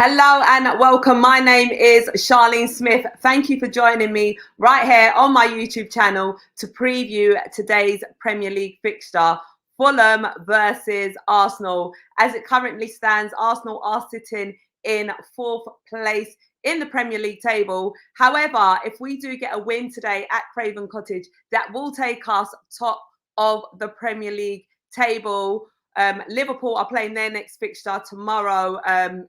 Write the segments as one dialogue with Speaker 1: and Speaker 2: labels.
Speaker 1: Hello and welcome. My name is Charlene Smith. Thank you for joining me right here on my YouTube channel to preview today's Premier League fixture, Fulham versus Arsenal. As it currently stands, Arsenal are sitting in fourth place in the Premier League table. However, if we do get a win today at CRAVEN Cottage, that will take us top of the Premier League table. Liverpool are playing their next fixture tomorrow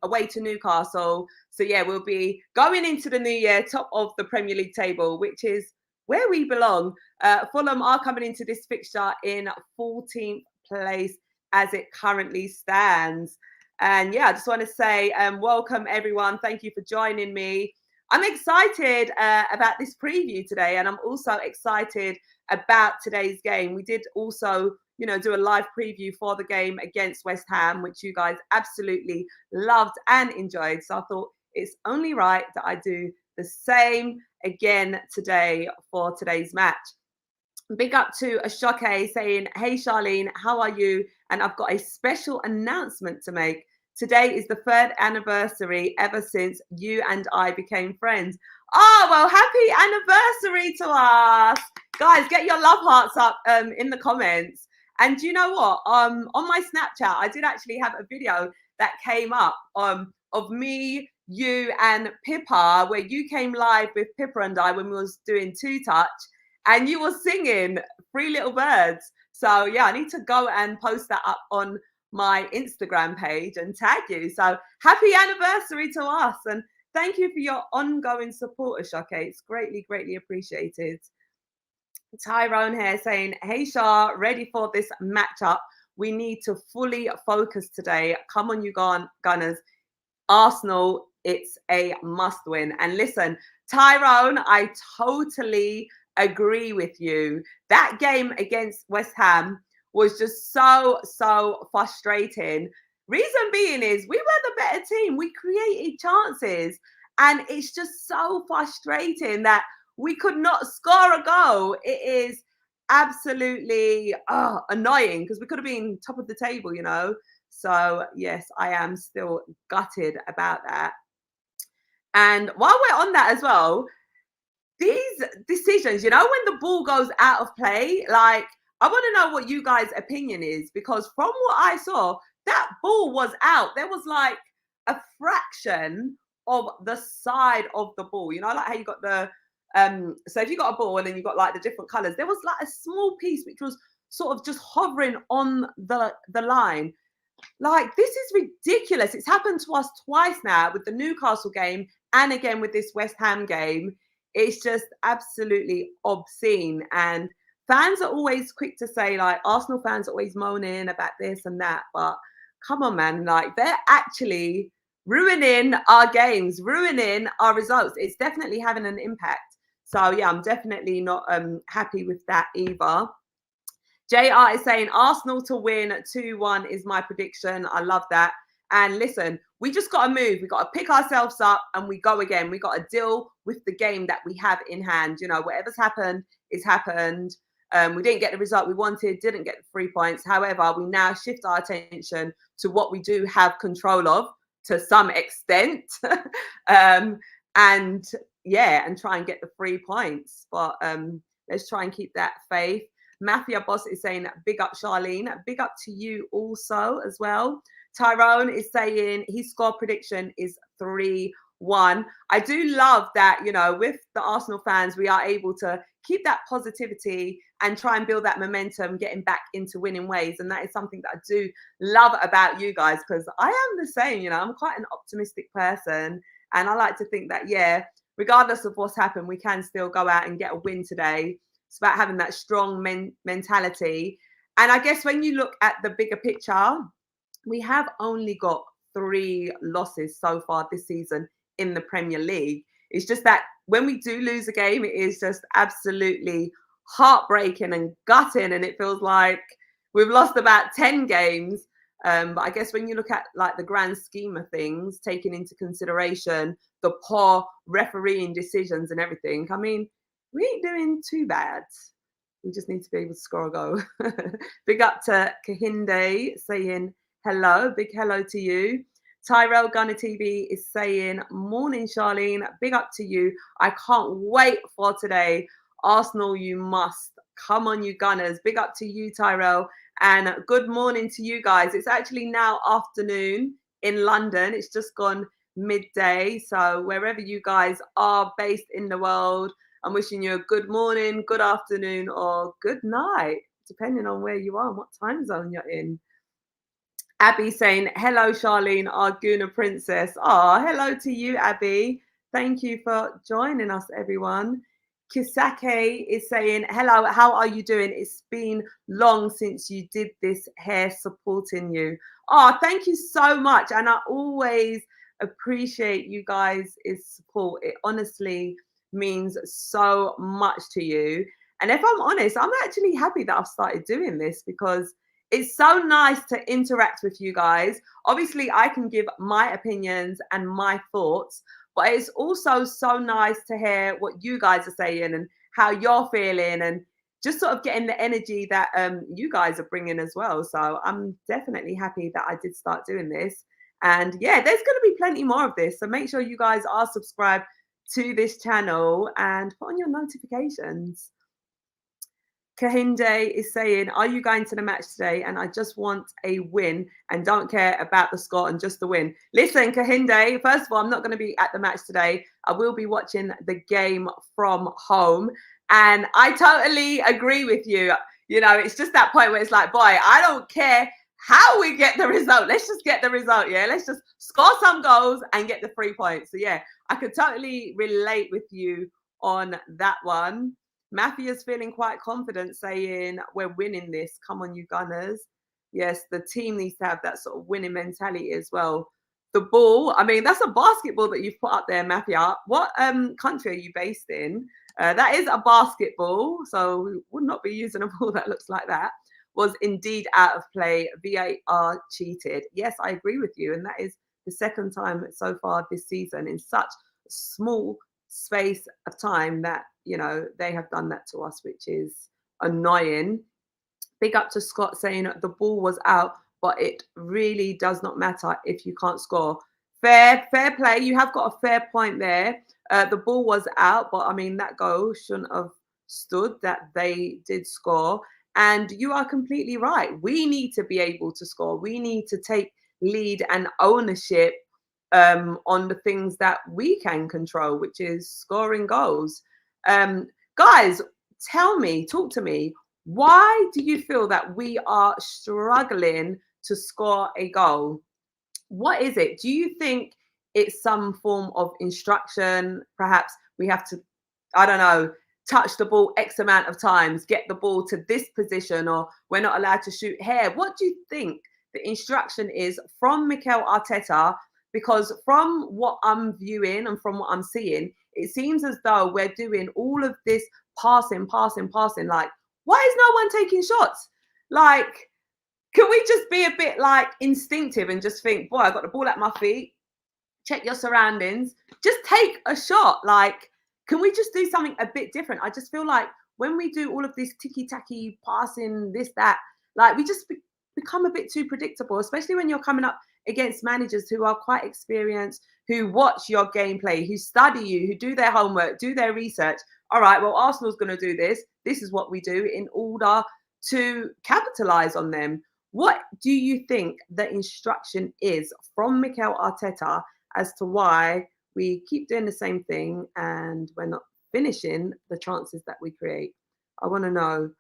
Speaker 1: away to Newcastle. So yeah, we'll be going into the new year top of the Premier League table, which is where we belong. Fulham are coming into this fixture in 14th place as it currently stands. And yeah, I just want to say welcome everyone. Thank you for joining me. I'm excited about this preview today, and I'm also excited about today's game. We did also do a live preview for the game against West Ham, which you guys absolutely loved and enjoyed. So I thought it's only right that I do the same again today for today's match. Big up to Ashoke saying, "Hey Charlene, how are you? And I've got a special announcement to make. Today is the 3rd anniversary ever since you and I became friends." Oh, well, happy anniversary to us. Guys, get your love hearts up in the comments. And you know what? On my Snapchat, I did actually have a video that came up of me, you, and Pippa, where you came live with Pippa and I when we was doing Two Touch, and you were singing Three Little Birds. So yeah, I need to go and post that up on my Instagram page and tag you. So happy anniversary to us, and thank you for your ongoing support, Ashake. It's greatly, greatly appreciated. Tyrone here saying, "Hey Shah, ready for this matchup? We need to fully focus today. Come on, you Gunners. Arsenal, it's a must win." And listen, Tyrone, I totally agree with you. That game against West Ham was just so frustrating. Reason being is we were the better team. We created chances, and it's just so frustrating that we could not score a goal. It is absolutely annoying because we could have been top of the table, So yes, I am still gutted about that. And while we're on that as well, these decisions, when the ball goes out of play, like, I want to know what you guys' opinion is, because from what I saw, that ball was out. There was like a fraction of the side of the ball, like how you got the so if you got a ball and then you got like the different colors, there was like a small piece which was sort of just hovering on the line. Like, this is ridiculous. It's happened to us twice now with the Newcastle game and again with this West Ham game. It's just absolutely obscene. And fans are always quick to say, like, Arsenal fans are always moaning about this and that, but come on, man, like, they're actually ruining our games, ruining our results. It's definitely having an impact. So yeah, I'm definitely not happy with that either. JR is saying Arsenal to win 2-1 is my prediction. I love that. And listen, we just got to move. We got to pick ourselves up and we go again. We got to deal with the game that we have in hand. Whatever's happened is happened. We didn't get the result we wanted, didn't get the 3 points. However, we now shift our attention to what we do have control of to some extent. And try and get the 3 points. But let's try and keep that faith. Mafia Boss is saying, "Big up Charlene." Big up to you also as well. Tyrone is saying his score prediction is 3-1. I do love that, with the Arsenal fans, we are able to keep that positivity and try and build that momentum, getting back into winning ways. And that is something that I do love about you guys, because I am the same. I'm quite an optimistic person. And I like to think that, regardless of what's happened, we can still go out and get a win today. It's about having that strong mentality. And I guess when you look at the bigger picture, we have only got 3 losses so far this season in the Premier League. It's just that when we do lose a game, it is just absolutely heartbreaking and gutting. And it feels like we've lost about 10 games. But I guess when you look at like the grand scheme of things, taking into consideration the poor refereeing decisions and everything, I mean, we ain't doing too bad. We just need to be able to score a goal. Big up to Kahinde saying hello. Big hello to you. Tyrell Gunner TV is saying, morning, Charlene. Big up to you. I can't wait for today. Arsenal, you must. Come on, you Gunners. Big up to you, Tyrell. And good morning to you guys. It's actually now afternoon in London. It's just gone midday. So wherever you guys are based in the world, I'm wishing you a good morning, good afternoon, or good night, depending on where you are and what time zone you're in. Abby saying, hello, Charlene, our Guna princess. Oh, hello to you, Abby. Thank you for joining us, everyone. Kisake is saying, hello, how are you doing? It's been long since you did this, hair supporting you. Oh, thank you so much. And I always appreciate you guys' support. It honestly means so much to you. And if I'm honest, I'm actually happy that I've started doing this because it's so nice to interact with you guys. Obviously, I can give my opinions and my thoughts, but it's also so nice to hear what you guys are saying and how you're feeling and just sort of getting the energy that you guys are bringing as well. So I'm definitely happy that I did start doing this. And yeah, there's going to be plenty more of this. So make sure you guys are subscribed to this channel and put on your notifications. Kahinde is saying, are you going to the match today? And I just want a win and don't care about the score and just the win. Listen, Kahinde, first of all, I'm not going to be at the match today. I will be watching the game from home. And I totally agree with you. You know, it's just that point where it's like, boy, I don't care how we get the result. Let's just get the result. Yeah, let's just score some goals and get the 3 points. So yeah, I could totally relate with you on that one. Matthew's feeling quite confident, saying, we're winning this. Come on, you Gunners. Yes, the team needs to have that sort of winning mentality as well. The ball, I mean, that's a basketball that you've put up there, Matthew. What country are you based in? That is a basketball, so we would not be using a ball that looks like that. Was indeed out of play. VAR cheated. Yes, I agree with you. And that is the second time so far this season in such small space of time that, you know, they have done that to us, which is annoying. Big up to Scott saying the ball was out, but it really does not matter if you can't score. Fair play. You have got a fair point there. The ball was out, but I mean, that goal shouldn't have stood, that they did score. And you are completely right. We need to be able to score. We need to take lead and ownership on the things that we can control, which is scoring goals. Guys, talk to me. Why do you feel that we are struggling to score a goal? What is it? Do you think it's some form of instruction? Perhaps we have to, I don't know, touch the ball X amount of times, get the ball to this position, or we're not allowed to shoot here. What do you think the instruction is from Mikel Arteta? Because from what I'm viewing and from what I'm seeing, it seems as though we're doing all of this passing. Like, why is no one taking shots? Like, can we just be a bit like instinctive and just think, boy, I got the ball at my feet, check your surroundings, just take a shot. Like, can we just do something a bit different? I just feel like when we do all of this ticky-tacky passing, this, that, like we just become a bit too predictable, especially when you're coming up against managers who are quite experienced, who watch your gameplay, who study you, who do their homework, do their research. All right, well, Arsenal's going to do this. This is what we do in order to capitalize on them. What do you think the instruction is from Mikel Arteta as to why we keep doing the same thing and we're not finishing the chances that we create? I want to know.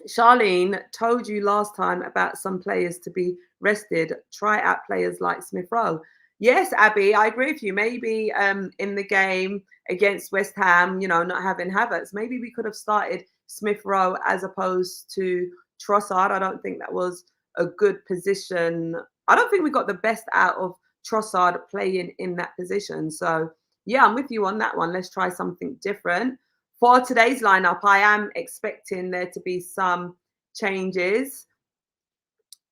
Speaker 1: Charlene told you last time about some players to be rested. Try out players like Smith Rowe. Yes, Abby, I agree with you. Maybe in the game against West Ham, you know, not having Havertz, maybe we could have started Smith Rowe as opposed to Trossard. I don't think that was a good position. I don't think we got the best out of Trossard playing in that position. So yeah, I'm with you on that one. Let's try something different. For today's lineup, I am expecting there to be some changes.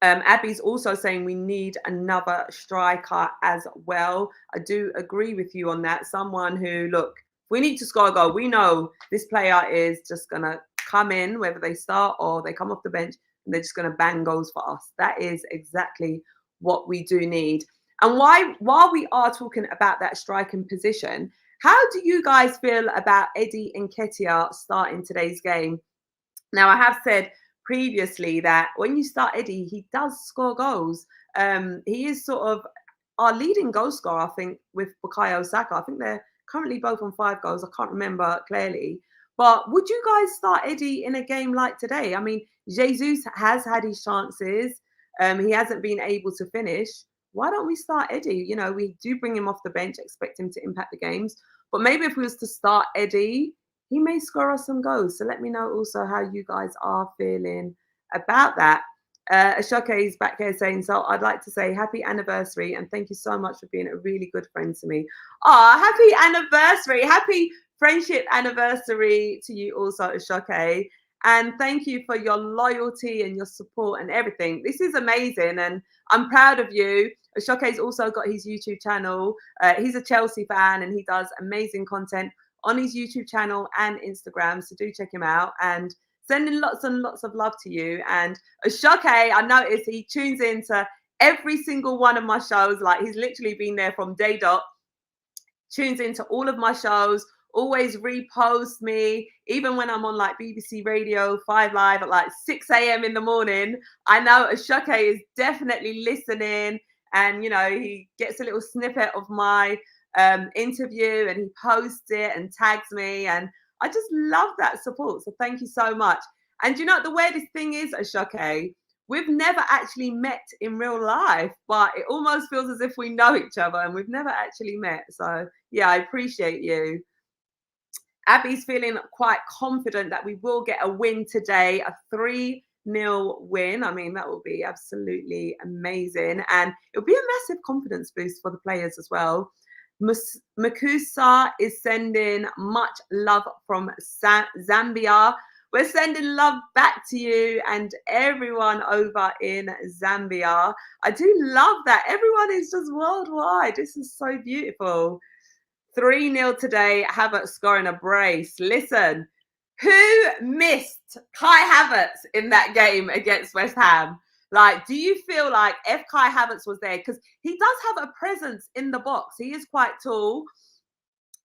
Speaker 1: Abby's also saying we need another striker as well. I do agree with you on that. Someone who, look, we need to score a goal. We know this player is just going to come in, whether they start or they come off the bench, and they're just going to bang goals for us. That is exactly what we do need. And while we are talking about that striking position, how do you guys feel about Eddie Nketiah starting today's game? Now, I have said previously that when you start Eddie, he does score goals. He is sort of our leading goal scorer, I think, with Bukayo Saka. I think they're currently both on 5 goals. I can't remember clearly. But would you guys start Eddie in a game like today? I mean, Jesus has had his chances. He hasn't been able to finish. Why don't we start Eddie? You know, we do bring him off the bench, expect him to impact the games. But maybe if we was to start Eddie, he may score us some goals. So let me know also how you guys are feeling about that. Ashoke is back here saying, so I'd like to say happy anniversary and thank you so much for being a really good friend to me. Oh, happy anniversary. Happy friendship anniversary to you also, Ashoke. And thank you for your loyalty and your support and everything. This is amazing and I'm proud of you. Ashoke's also got his YouTube channel. He's a Chelsea fan and he does amazing content on his YouTube channel and Instagram. So do check him out and sending lots and lots of love to you. And Ashoke, I noticed he tunes into every single one of my shows. Like he's literally been there from day dot, tunes into all of my shows, always reposts me, even when I'm on like BBC Radio 5 Live at like 6 a.m. in the morning. I know Ashoke is definitely listening and, you know, he gets a little snippet of my interview and he posts it and tags me. And I just love that support. So thank you so much. And you know what the weirdest thing is, Ashoke? We've never actually met in real life, but it almost feels as if we know each other and we've never actually met. So yeah, I appreciate you. Abby's feeling quite confident that we will get a win today, a 3-0 win. I mean, that will be absolutely amazing. And it'll be a massive confidence boost for the players as well. Makusa is sending much love from Zambia. We're sending love back to you and everyone over in Zambia. I do love that. Everyone is just worldwide. This is so beautiful. 3-0 today. Havertz scoring a brace. Listen, who missed Kai Havertz in that game against West Ham? Like, do you feel like if Kai Havertz was there, because he does have a presence in the box. He is quite tall.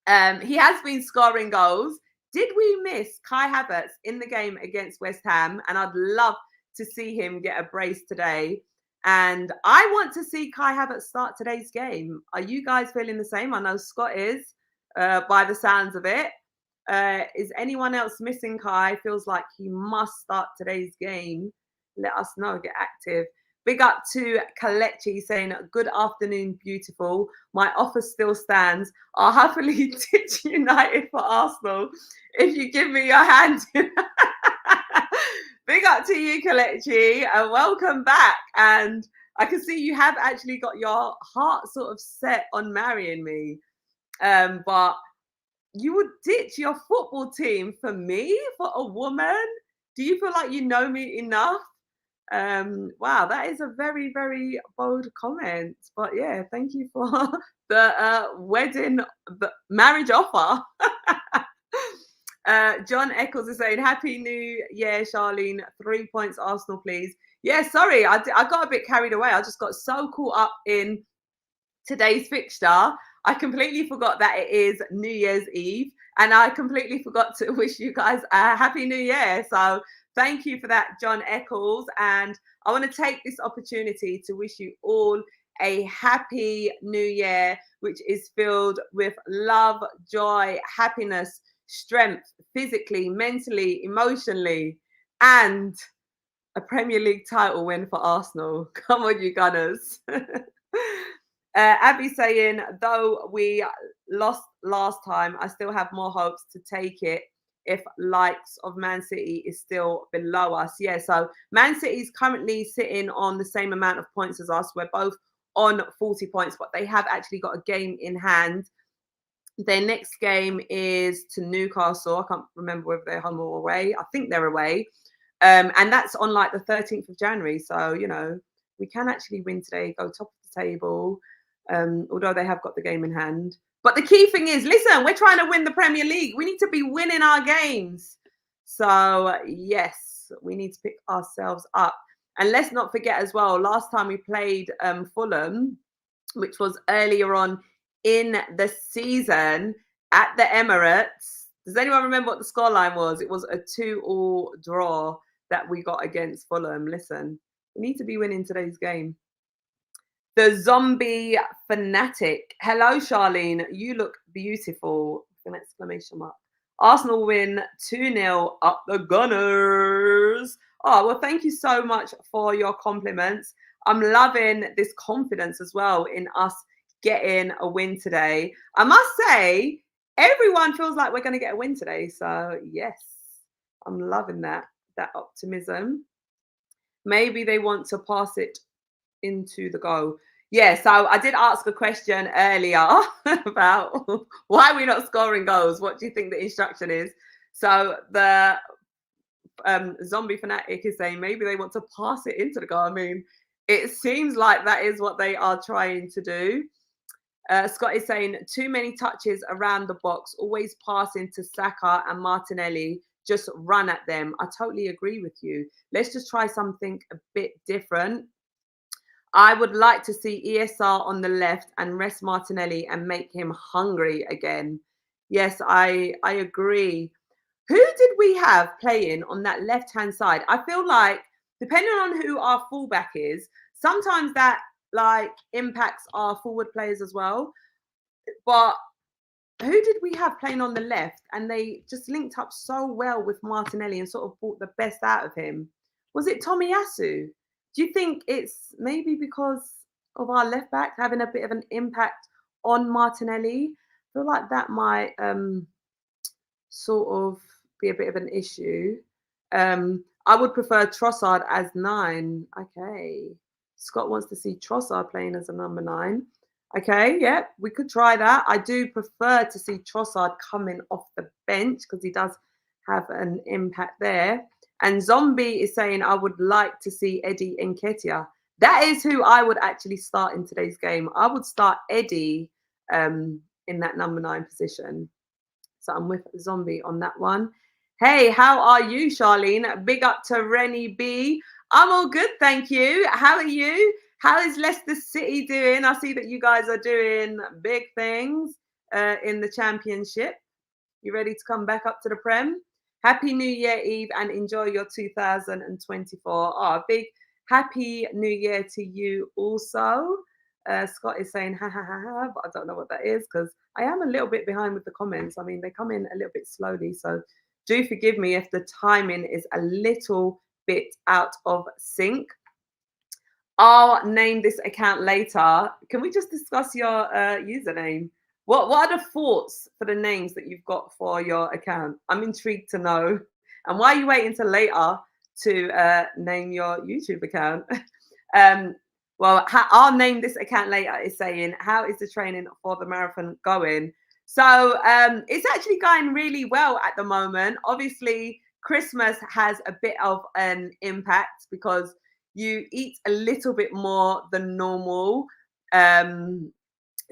Speaker 1: He has been scoring goals. Did we miss Kai Havertz in the game against West Ham? And I'd love to see him get a brace today. And I want to see Kai Havertz start today's game. Are you guys feeling the same? I know Scott is, by the sounds of it. Is anyone else missing Kai? Feels like he must start today's game. Let us know. Get active. Big up to Kalechi saying, good afternoon, beautiful. My offer still stands. I'll happily ditch United for Arsenal if you give me your hand. Big up to you, Kalechi, and welcome back. And I can see you have actually got your heart sort of set on marrying me. But you would ditch your football team for me, for a woman? Do you feel like you know me enough? Wow, that is a very, very bold comment. But yeah, thank you for the marriage offer. John Eccles is saying, Happy New Year, Charlene. 3 points, Arsenal, please. Yeah, sorry, I got a bit carried away. I just got so caught up in today's fixture. I completely forgot that it is New Year's Eve. And I completely forgot to wish you guys a Happy New Year. So thank you for that, John Eccles. And I want to take this opportunity to wish you all a happy new year, which is filled with love, joy, happiness, strength, physically, mentally, emotionally, and a Premier League title win for Arsenal. Come on, you Gunners. Abby saying, though we lost last time, I still have more hopes to take it if likes of Man City is still below us. Yeah, so Man City is currently sitting on the same amount of points as us. We're both on 40 points, but they have actually got a game in hand. Their next game is to Newcastle. I can't remember whether they're home or away. I think they're away. And that's on like the 13th of January. So, you know, we can actually win today, go top of the table, although they have got the game in hand. But the key thing is, listen, we're trying to win the Premier League. We need to be winning our games. So, yes, we need to pick ourselves up. And let's not forget as well, last time we played Fulham, which was earlier on in the season at the Emirates. Does anyone remember what the scoreline was? It was a 2-2 draw that we got against Fulham. Listen, we need to be winning today's game. The zombie fanatic. Hello, Charlene. You look beautiful. An exclamation mark. Arsenal win 2-0 up the Gunners. Oh, well, thank you so much for your compliments. I'm loving this confidence as well in us getting a win today. I must say, everyone feels like we're going to get a win today. So, yes, I'm loving that optimism. Maybe they want to pass it into the goal. Yeah, so I did ask a question earlier about why we're not scoring goals. What do you think the instruction is? So the zombie fanatic is saying maybe they want to pass it into the goal. I mean, it seems like that is what they are trying to do. Scott is saying too many touches around the box, always passing to Saka and Martinelli. Just run at them. I totally agree with you. Let's just try something a bit different. I would like to see ESR on the left and rest Martinelli and make him hungry again. Yes, I agree. Who did we have playing on that left-hand side? I feel like, depending on who our fullback is, sometimes that like impacts our forward players as well. But who did we have playing on the left? And they just linked up so well with Martinelli and sort of brought the best out of him. Was it Tomiyasu? Do you think it's maybe because of our left back having a bit of an impact on Martinelli? I feel like that might sort of be a bit of an issue. I would prefer Trossard as 9. Okay. Scott wants to see Trossard playing as a number 9. Okay, yeah, we could try that. I do prefer to see Trossard coming off the bench because he does have an impact there. And Zombie is saying, I would like to see Eddie Nketiah. That is who I would actually start in today's game. I would start Eddie in that number 9 position. So I'm with Zombie on that one. Hey, how are you, Charlene? Big up to Rennie B. I'm all good, thank you. How are you? How is Leicester City doing? I see that you guys are doing big things in the Championship. You ready to come back up to the Prem? Happy New Year Eve and enjoy your 2024. Oh, big happy New Year to you also. Scott is saying, ha, ha, ha, ha, but I don't know what that is because I am a little bit behind with the comments. I mean, they come in a little bit slowly. So do forgive me if the timing is a little bit out of sync. I'll name this account later. Can we just discuss your username? What are the thoughts for the names that you've got for your account? I'm intrigued to know. And why are you waiting till later to name your YouTube account? Well, I'll name this account later. Is saying, how is the training for the marathon going? So it's actually going really well at the moment. Obviously, Christmas has a bit of an impact because you eat a little bit more than normal.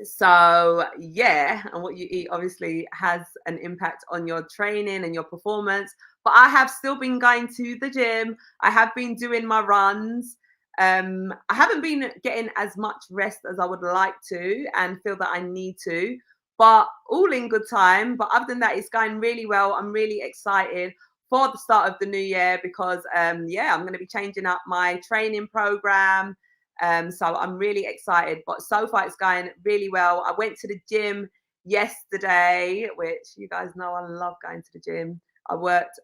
Speaker 1: So yeah, and what you eat obviously has an impact on your training and your performance. But I have still been going to the gym. I have been doing my runs. I haven't been getting as much rest as I would like to and feel that I need to, but all in good time. But other than that, it's going really well. I'm really excited for the start of the new year because yeah, I'm going to be changing up my training program. So I'm really excited, but so far it's going really well. I went to the gym yesterday, which you guys know I love going to the gym. I worked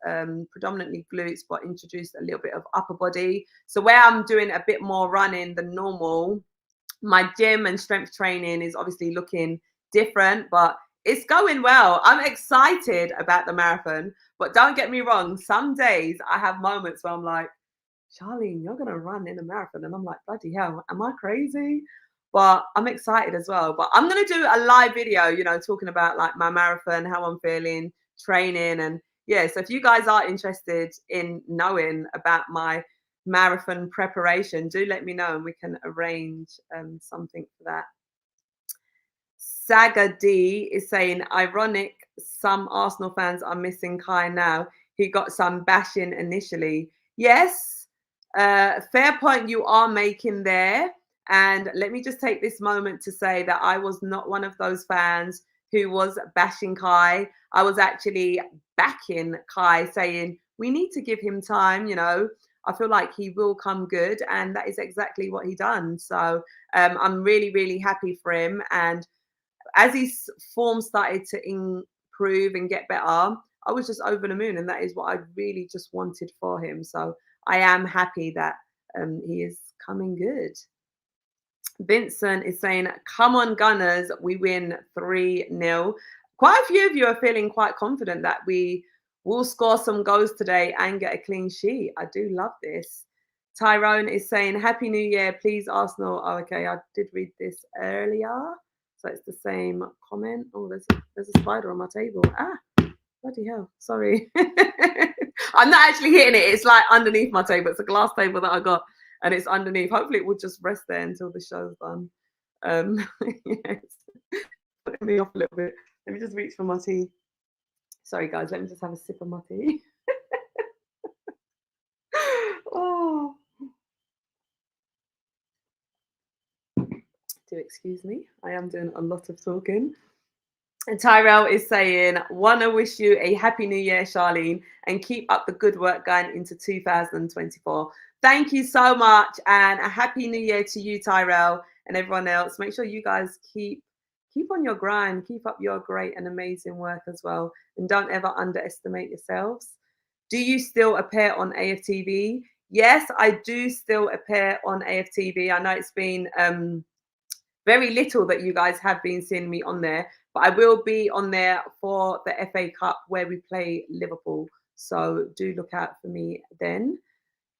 Speaker 1: predominantly glutes, but introduced a little bit of upper body. So where I'm doing a bit more running than normal, my gym and strength training is obviously looking different, but it's going well. I'm excited about the marathon, but don't get me wrong. Some days I have moments where I'm like, Charlene, you're going to run in a marathon. And I'm like, bloody hell, am I crazy? But I'm excited as well. But I'm going to do a live video, you know, talking about like my marathon, how I'm feeling, training. And yeah, so if you guys are interested in knowing about my marathon preparation, do let me know and we can arrange something for that. Saga D is saying, ironic, some Arsenal fans are missing Kai now. He got some bashing initially. Yes. Fair point you are making there. And let me just take this moment to say that I was not one of those fans who was bashing Kai. I was actually backing Kai, saying we need to give him time. I feel like he will come good, and that is exactly what he done. So I'm really, really happy for him. And as his form started to improve and get better, I was just over the moon, and that is what I really just wanted for him. So I am happy that he is coming good. Vincent is saying, "Come on, Gunners, we win 3-0." Quite a few of you are feeling quite confident that we will score some goals today and get a clean sheet. I do love this. Tyrone is saying, "Happy New Year, please, Arsenal." Oh, okay, I did read this earlier. So it's the same comment. Oh, there's a spider on my table. Ah, bloody hell. Sorry. I'm not actually hitting it. It's like underneath my table. It's a glass table that I got, and it's underneath. Hopefully it will just rest there until the show's done. Yes. Putting me off a little bit. Let me just reach for my tea. Sorry, guys. Let me just have a sip of my tea. Oh. Do excuse me. I am doing a lot of talking. And Tyrell is saying, "Want to wish you a happy new year, Charlene, and keep up the good work going into 2024. Thank you so much, and a happy new year to you, Tyrell, and everyone else. Make sure you guys keep on your grind, keep up your great and amazing work as well, and don't ever underestimate yourselves. Do you still appear on AFTV? Yes, I do still appear on AFTV. I know it's been very little that you guys have been seeing me on there, but I will be on there for the FA Cup where we play Liverpool. So do look out for me then.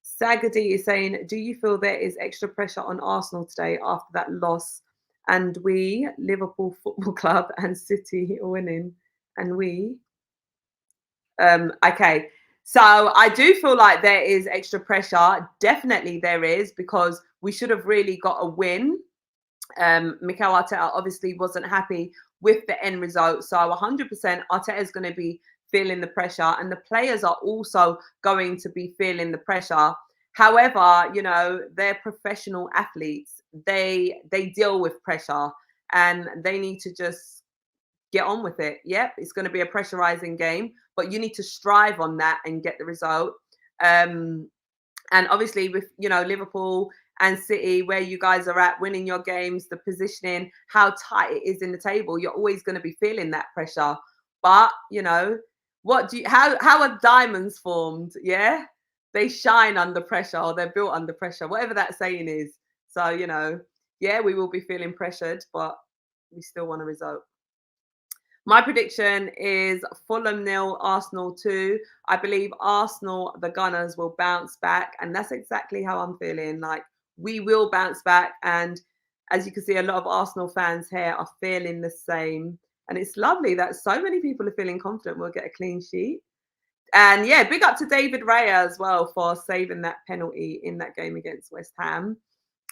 Speaker 1: Sagadi is saying, "Do you feel there is extra pressure on Arsenal today after that loss? And we, Liverpool Football Club and City, are winning. And we." Okay. So I do feel like there is extra pressure. Definitely there is, because we should have really got a win. Mikel Arteta obviously wasn't happy with the end result. So 100% Arteta is going to be feeling the pressure, and the players are also going to be feeling the pressure. However, they're professional athletes. They deal with pressure, and they need to just get on with it. Yep, it's going to be a pressurizing game, but you need to strive on that and get the result. And obviously with, Liverpool and City, where you guys are at, winning your games, the positioning, how tight it is in the table, you're always going to be feeling that pressure. But, how are diamonds formed? Yeah, they shine under pressure, or they're built under pressure, whatever that saying is. So, yeah, we will be feeling pressured, but we still want a result. My prediction is Fulham 0, Arsenal 2. I believe Arsenal, the Gunners, will bounce back. And that's exactly how I'm feeling. Like, we will bounce back. And as you can see, a lot of Arsenal fans here are feeling the same. And it's lovely that so many people are feeling confident we'll get a clean sheet. And yeah, big up to David Raya as well for saving that penalty in that game against West Ham.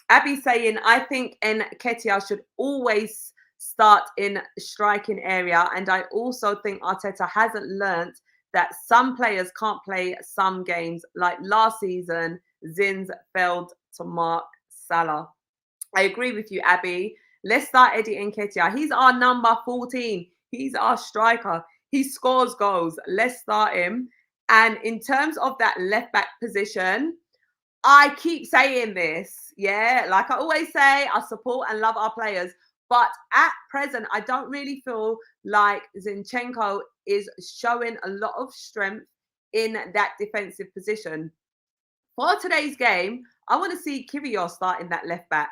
Speaker 1: Abby saying, "I think Nketiah should always start in striking area, and I also think Arteta hasn't learnt that some players can't play some games. Like last season, Zins failed to mark Salah." I agree with you, Abby. Let's start Eddie Nketiah. He's our number 14. He's our striker. He scores goals. Let's start him. And in terms of that left back position, I keep saying this, yeah. Like I always say, I support and love our players. But at present, I don't really feel like Zinchenko is showing a lot of strength in that defensive position. For today's game, I want to see Kvyat start in that left back.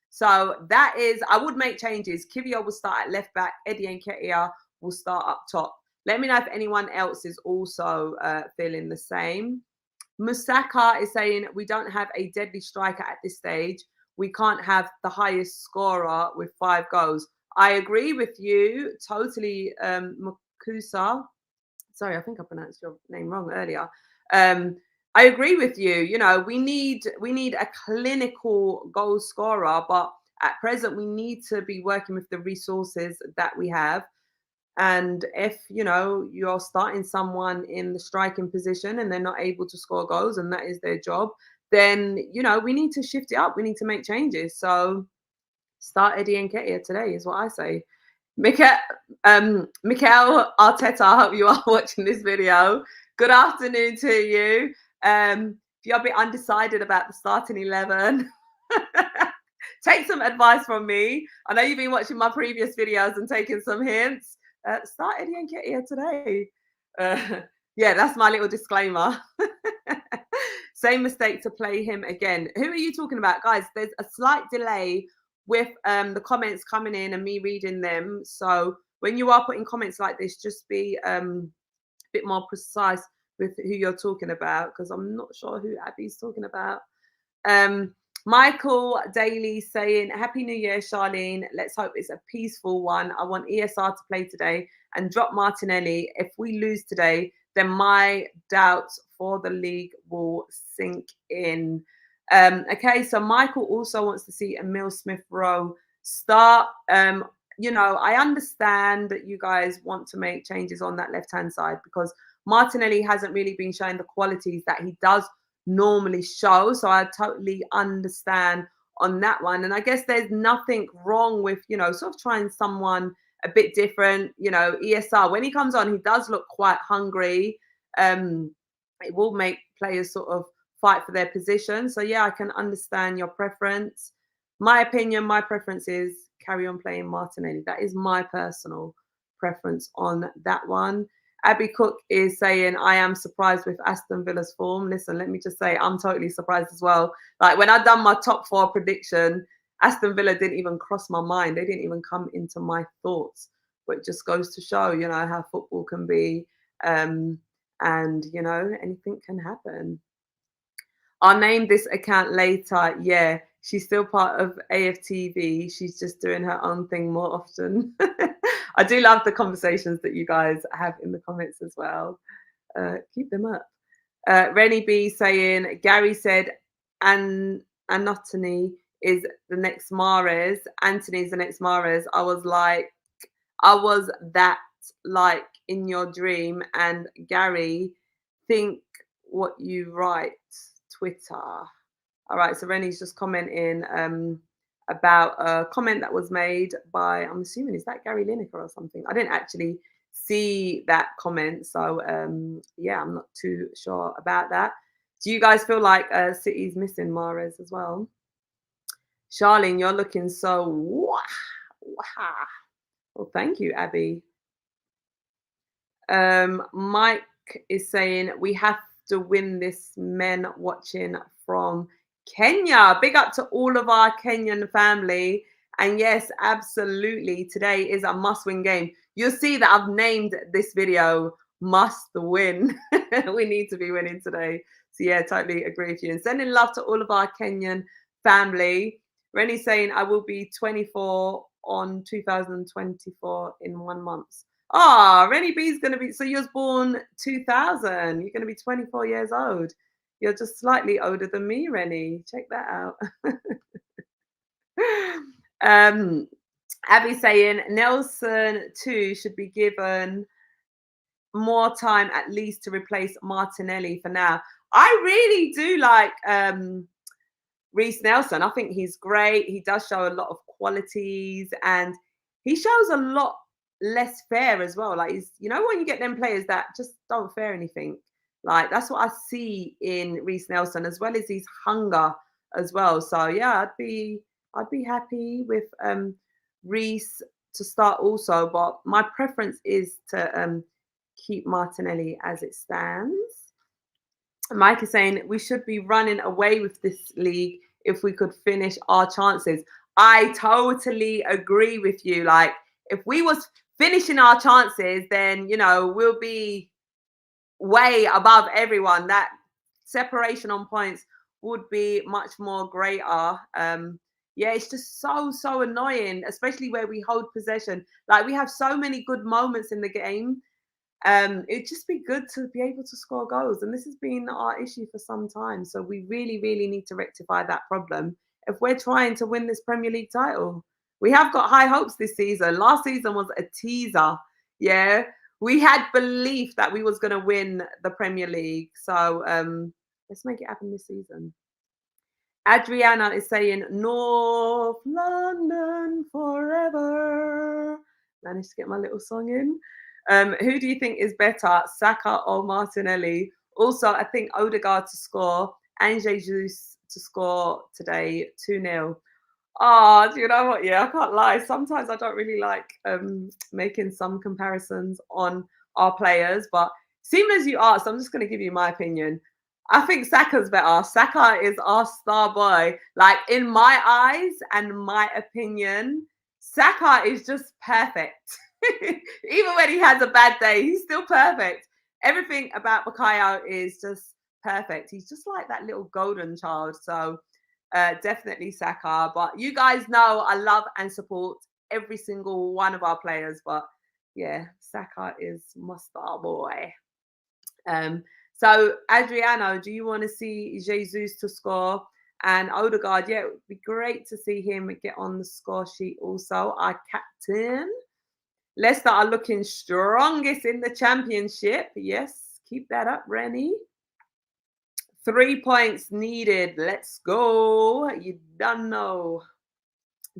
Speaker 1: So that is, I would make changes. Kvyat will start at left back. Eddie Nketiah will start up top. Let me know if anyone else is also feeling the same. Musaka is saying, "We don't have a deadly striker at this stage. We can't have the highest scorer with 5 goals." I agree with you totally, Makusa. Sorry, I think I pronounced your name wrong earlier. I agree with you. We need a clinical goal scorer, but at present we need to be working with the resources that we have. And if you're starting someone in the striking position and they're not able to score goals, and that is their job, then, you know, we need to shift it up. We need to make changes. So start Eddie Nketiah today is what I say. Mikel Arteta, I hope you are watching this video. Good afternoon to you. If you're a bit undecided about the starting 11, take some advice from me. I know you've been watching my previous videos and taking some hints. Start Eddie Nketiah today. Yeah, that's my little disclaimer. Same mistake to play him again. Who are you talking about? Guys, there's a slight delay with the comments coming in and me reading them. So when you are putting comments like this, just be a bit more precise with who you're talking about, because I'm not sure who Abby's talking about. Michael Daly saying, Happy New Year, Charlene. Let's hope it's a peaceful one. I want ESR to play today and drop Martinelli. If we lose today, then my doubts for the league will sink in. Okay, so Michael also wants to see Emile Smith-Rowe start. You know, I understand that you guys want to make changes on that left-hand side because Martinelli hasn't really been showing the qualities that he does normally show. So I totally understand on that one. And I guess there's nothing wrong with, you know, sort of trying someone a bit different. You know, ESR, when he comes on, he does look quite hungry. It will make players sort of fight for their position. So yeah, I can understand your preference. My opinion, my preference is carry on playing Martinelli. That is my personal preference on that one. Abby Cook is saying, I am surprised with Aston Villa's form. Listen, let me just say, I'm totally surprised as well. Like when I done my top 4 prediction, Aston Villa didn't even cross my mind. They didn't even come into my thoughts. But it just goes to show, you know, how football can be. And, you know, anything can happen. I'll name this account later. Yeah, she's still part of AFTV. She's just doing her own thing more often. I do love the conversations that you guys have in the comments as well. Keep them up. Rennie B saying, Gary said, Anthony is the next Mahrez. Anthony's the next Mahrez. I was that like in your dream. And Gary, think what you write. Twitter. All right, so Rennie's just commenting about a comment that was made by, I'm assuming, is that Gary Lineker or something? I didn't actually see that comment, so yeah, I'm not too sure about that. Do you guys feel like City's missing Mahrez as well? Charlene, you're looking so wow. Well, thank you, Abby. Mike is saying we have to win this, men watching from Kenya. Big up to all of our Kenyan family. And yes, absolutely, today is a must-win game. You'll see that I've named this video Must Win. We need to be winning today. So yeah, totally agree with you. And sending love to all of our Kenyan family. Rennie saying I will be 24 on 2024 in 1 month. Ah, Rennie B's going to be, so you was born 2000. You're going to be 24 years old. You're just slightly older than me, Rennie. Check that out. Abby saying Nelson too should be given more time at least to replace Martinelli for now. I really do like Reece Nelson. I think he's great. He does show a lot of qualities and he shows a lot less fair as well. Like, he's, you know, when you get them players that just don't fear anything, like that's what I see in Reece Nelson, as well as his hunger as well. So yeah, I'd be happy with Reece to start also, but my preference is to keep Martinelli as it stands. Mike is saying we should be running away with this league if we could finish our chances. I totally agree with you. Like, if we was finishing our chances, then, you know, we'll be way above everyone. That separation on points would be much more greater. Yeah, it's just so annoying, especially where we hold possession. Like, we have so many good moments in the game. It'd just be good to be able to score goals, and this has been our issue for some time. So we really need to rectify that problem if we're trying to win this Premier League title. We have got high hopes this season. Last season was a teaser. Yeah, we had belief that we was going to win the Premier League. So let's make it happen this season. Adriana is saying North London forever. Managed to get my little song in. Who do you think is better, Saka or Martinelli? Also, I think Odegaard to score and Jesus to score today 2-0. Oh, do you know what? Yeah, I can't lie. Sometimes I don't really like making some comparisons on our players, but seeing as you asked, I'm just going to give you my opinion. I think Saka's better. Saka is our star boy. Like, in my eyes and my opinion, Saka is just perfect. Even when he has a bad day, he's still perfect. Everything about Bukayo is just perfect. He's just like that little golden child. So definitely Saka. But you guys know I love and support every single one of our players. But yeah, Saka is my star boy. So Adriano, do you want to see Jesus to score? And Odegaard, yeah, it would be great to see him get on the score sheet also. Our captain. Leicester are looking strongest in the championship. Yes, keep that up, Rennie. 3 points needed. Let's go. You don't know.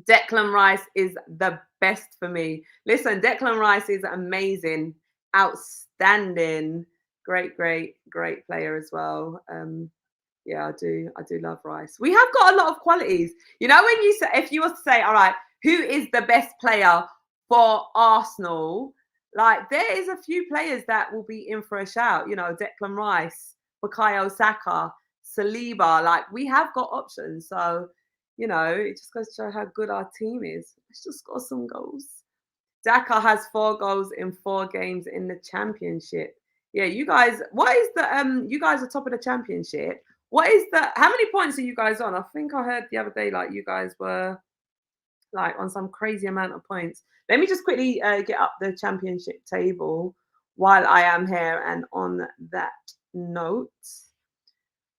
Speaker 1: Declan Rice is the best for me. Listen, Declan Rice is amazing, outstanding, great player as well. Yeah, I do love Rice. We have got a lot of qualities. You know, when you say, if you were to say, all right, who is the best player for Arsenal? Like, there is a few players that will be in for a shout. You know, Declan Rice, Bukayo Saka, Saliba. Like, we have got options. So, you know, it just goes to show how good our team is. Let's just score some goals. Daka has 4 goals in 4 games in the championship. Yeah, you guys, what is the you guys are top of the championship. What is the how many points are you guys on? I think I heard the other day like you guys were like on some crazy amount of points. Let me just quickly get up the championship table while I am here and on that note.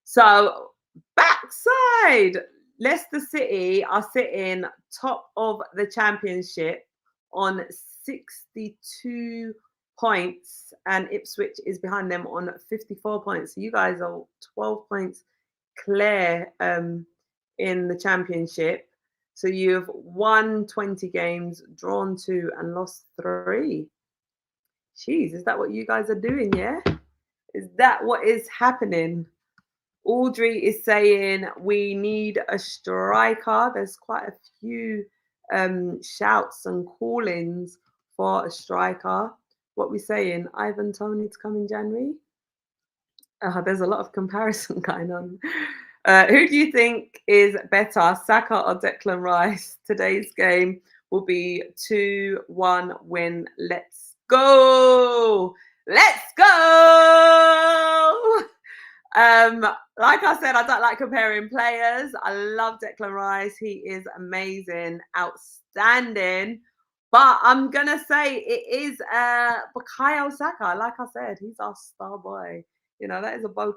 Speaker 1: So backside, Leicester City are sitting top of the championship on 62 points, and Ipswich is behind them on 54 points. So you guys are 12 points clear in the championship. So you've won 20 games, drawn 2, and lost 3. Jeez, is that what you guys are doing? Yeah, is that what is happening? Audrey is saying we need a striker. There's quite a few shouts and call-ins for a striker. What we saying? Ivan Toney to come in January? There's a lot of comparison going on. Who do you think is better, Saka or Declan Rice? Today's game will be 2-1 win. Let's go! Let's go! Like I said, I don't like comparing players. I love Declan Rice. He is amazing, outstanding. But I'm going to say it is Bukayo Saka. Like I said, he's our star boy. You know, that is a bold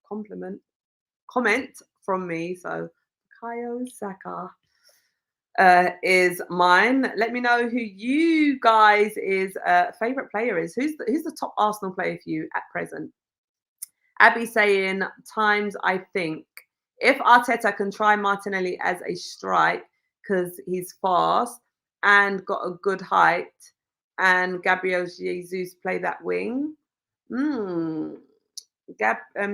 Speaker 1: comment from me. So Bukayo Saka is mine. Let me know who you guys' favorite player is. Who's the top Arsenal player for you at present? Abby saying, times I think if Arteta can try Martinelli as a strike because he's fast and got a good height, and Gabriel Jesus play that wing.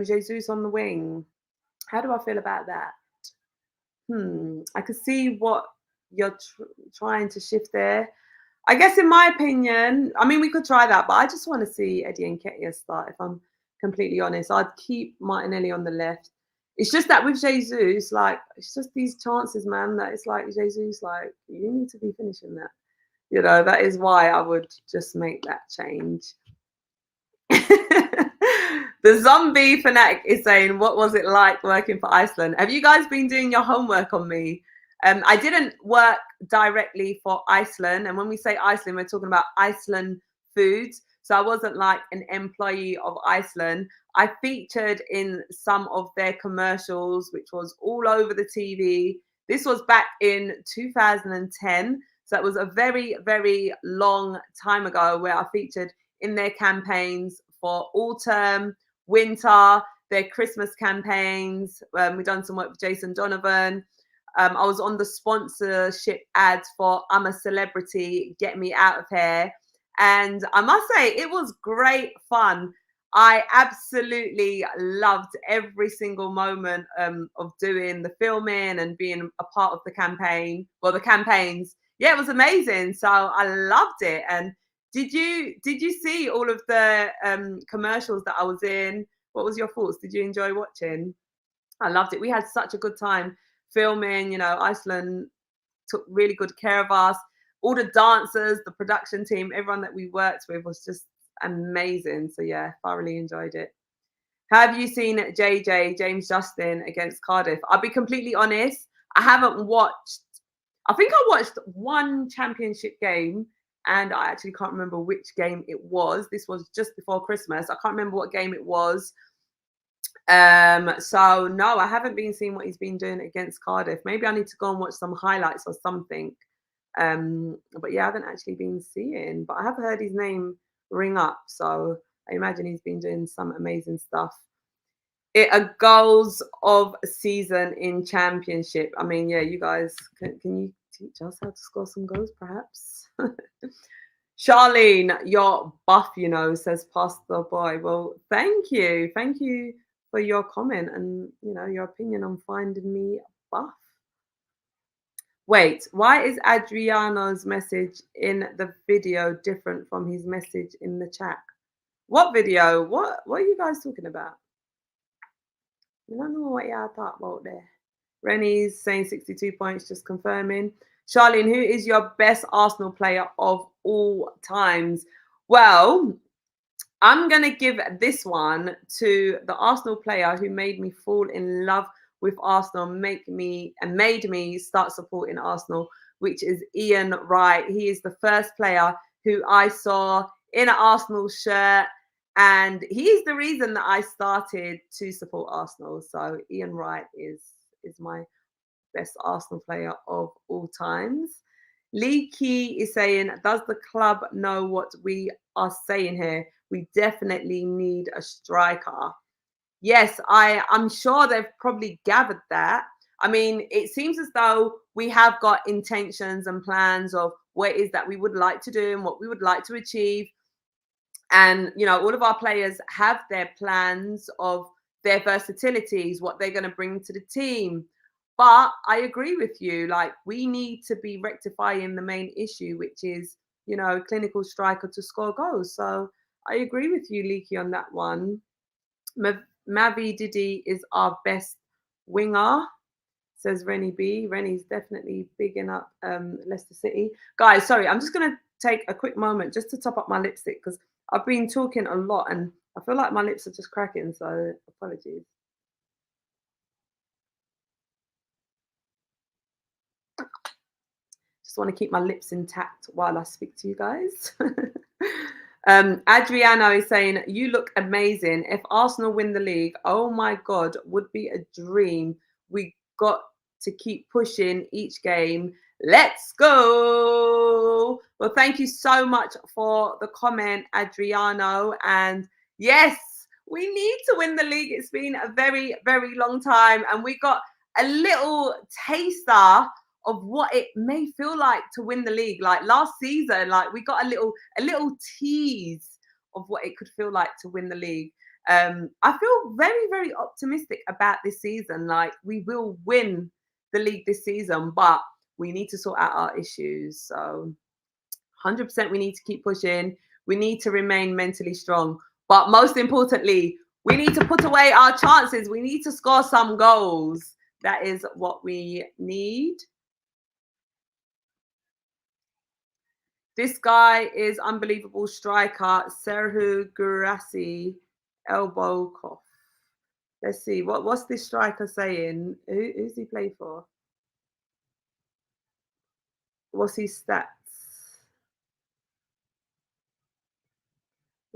Speaker 1: Jesus on the wing. How do I feel about that? I could see what you're trying to shift there. I guess, in my opinion, I mean, we could try that, but I just want to see Eddie Nketiah start, if I'm completely honest. I'd keep Martinelli on the left. It's just that with Jesus, like, it's just these chances, man, that it's like, Jesus, like, you need to be finishing that. You know, that is why I would just make that change. The zombie fanatic is saying, what was it like working for Iceland? Have you guys been doing your homework on me? I didn't work directly for Iceland. And when we say Iceland, we're talking about Iceland Foods. So I wasn't like an employee of Iceland. I featured in some of their commercials, which was all over the TV. This was back in 2010. So it was a very, very long time ago where I featured in their campaigns for autumn, winter, their Christmas campaigns. We've done some work with Jason Donovan. I was on the sponsorship ads for I'm a Celebrity, Get Me Out of Here. And I must say, it was great fun. I absolutely loved every single moment of doing the filming and being a part of the campaign, well, the campaigns. Yeah, it was amazing. So I loved it. And did you see all of the commercials that I was in? What was your thoughts? Did you enjoy watching? I loved it. We had such a good time filming. You know, Iceland took really good care of us. All the dancers, the production team, everyone that we worked with was just amazing. So yeah, thoroughly enjoyed it. Have you seen JJ, James Justin against Cardiff? I'll be completely honest. I haven't watched, I think I watched one championship game and I actually can't remember which game it was. This was just before Christmas. I can't remember what game it was. So no, I haven't been seeing what he's been doing against Cardiff. Maybe I need to go and watch some highlights or something. But yeah, I haven't actually been seeing, but I have heard his name ring up. So I imagine he's been doing some amazing stuff. A goals of season in championship. I mean, yeah, you guys, can you teach us how to score some goals, perhaps? Charlene, you're buff, you know, says Pastor Boy. Well, thank you. Thank you for your comment and, you know, your opinion on finding me buff. Wait, why is Adriano's message in the video different from his message in the chat? What video? What are you guys talking about? I don't know what y'all talk about there. Rennie's saying 62 points, just confirming. Charlene, who is your best Arsenal player of all times? Well, I'm going to give this one to the Arsenal player who made me fall in love with Arsenal, made me start supporting Arsenal, which is Ian Wright. He is the first player who I saw in an Arsenal shirt, and he's the reason that I started to support Arsenal. So Ian Wright is my best Arsenal player of all times. Lee Key is saying, does the club know what we are saying here? We definitely need a striker. Yes, I'm sure they've probably gathered that. I mean, it seems as though we have got intentions and plans of what it is that we would like to do and what we would like to achieve. And, you know, all of our players have their plans of their versatilities, what they're going to bring to the team. But I agree with you. Like, we need to be rectifying the main issue, which is, you know, clinical striker to score goals. So I agree with you, Leaky, on that one. Mavi Didi is our best winger, says Rennie B. Rennie's definitely bigging up Leicester City. Guys, sorry, I'm just going to take a quick moment just to top up my lipstick because I've been talking a lot and I feel like my lips are just cracking, so apologies. Just want to keep my lips intact while I speak to you guys. Adriano is saying, you look amazing. If Arsenal win the league, oh my God, would be a dream. We got to keep pushing each game. Let's go. Well, thank you so much for the comment, Adriano. And yes, we need to win the league. It's been a very, very long time. And we got a little taster of what it may feel like to win the league. Like last season, like we got a little tease of what it could feel like to win the league. I feel very, very optimistic about this season. Like we will win the league this season, but we need to sort out our issues. So 100% we need to keep pushing. We need to remain mentally strong. But most importantly, we need to put away our chances. We need to score some goals. That is what we need. This guy is unbelievable striker, Serhu Gurasi, elbow cough. Let's see, what's this striker saying? Who's he play for? What's his stats?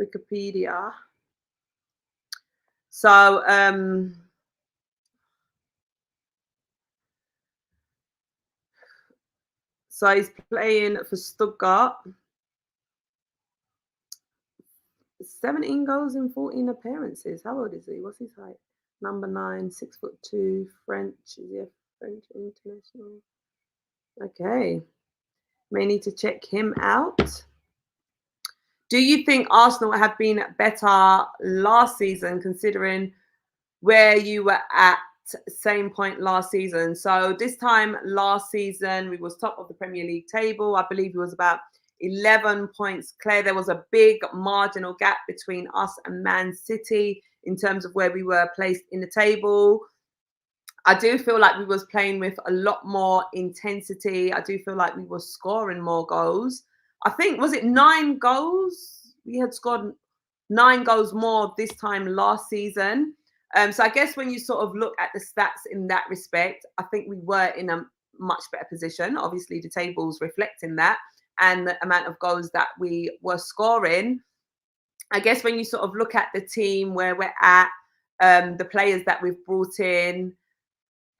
Speaker 1: Wikipedia. So, so he's playing for Stuttgart. 17 goals in 14 appearances. How old is he? What's his height? Number 9, 6'2", French. Is he a French international? Okay. May need to check him out. Do you think Arsenal have been better last season, considering where you were at same point last season? So this time last season, we was top of the Premier League table. I believe it was about 11 points clear. There was a big marginal gap between us and Man City in terms of where we were placed in the table. I do feel like we was playing with a lot more intensity. I do feel like we were scoring more goals. I think, was it 9 goals? We had scored 9 goals more this time last season. So I guess when you sort of look at the stats in that respect, I think we were in a much better position. Obviously, the table's reflecting that and the amount of goals that we were scoring. I guess when you sort of look at the team, where we're at, the players that we've brought in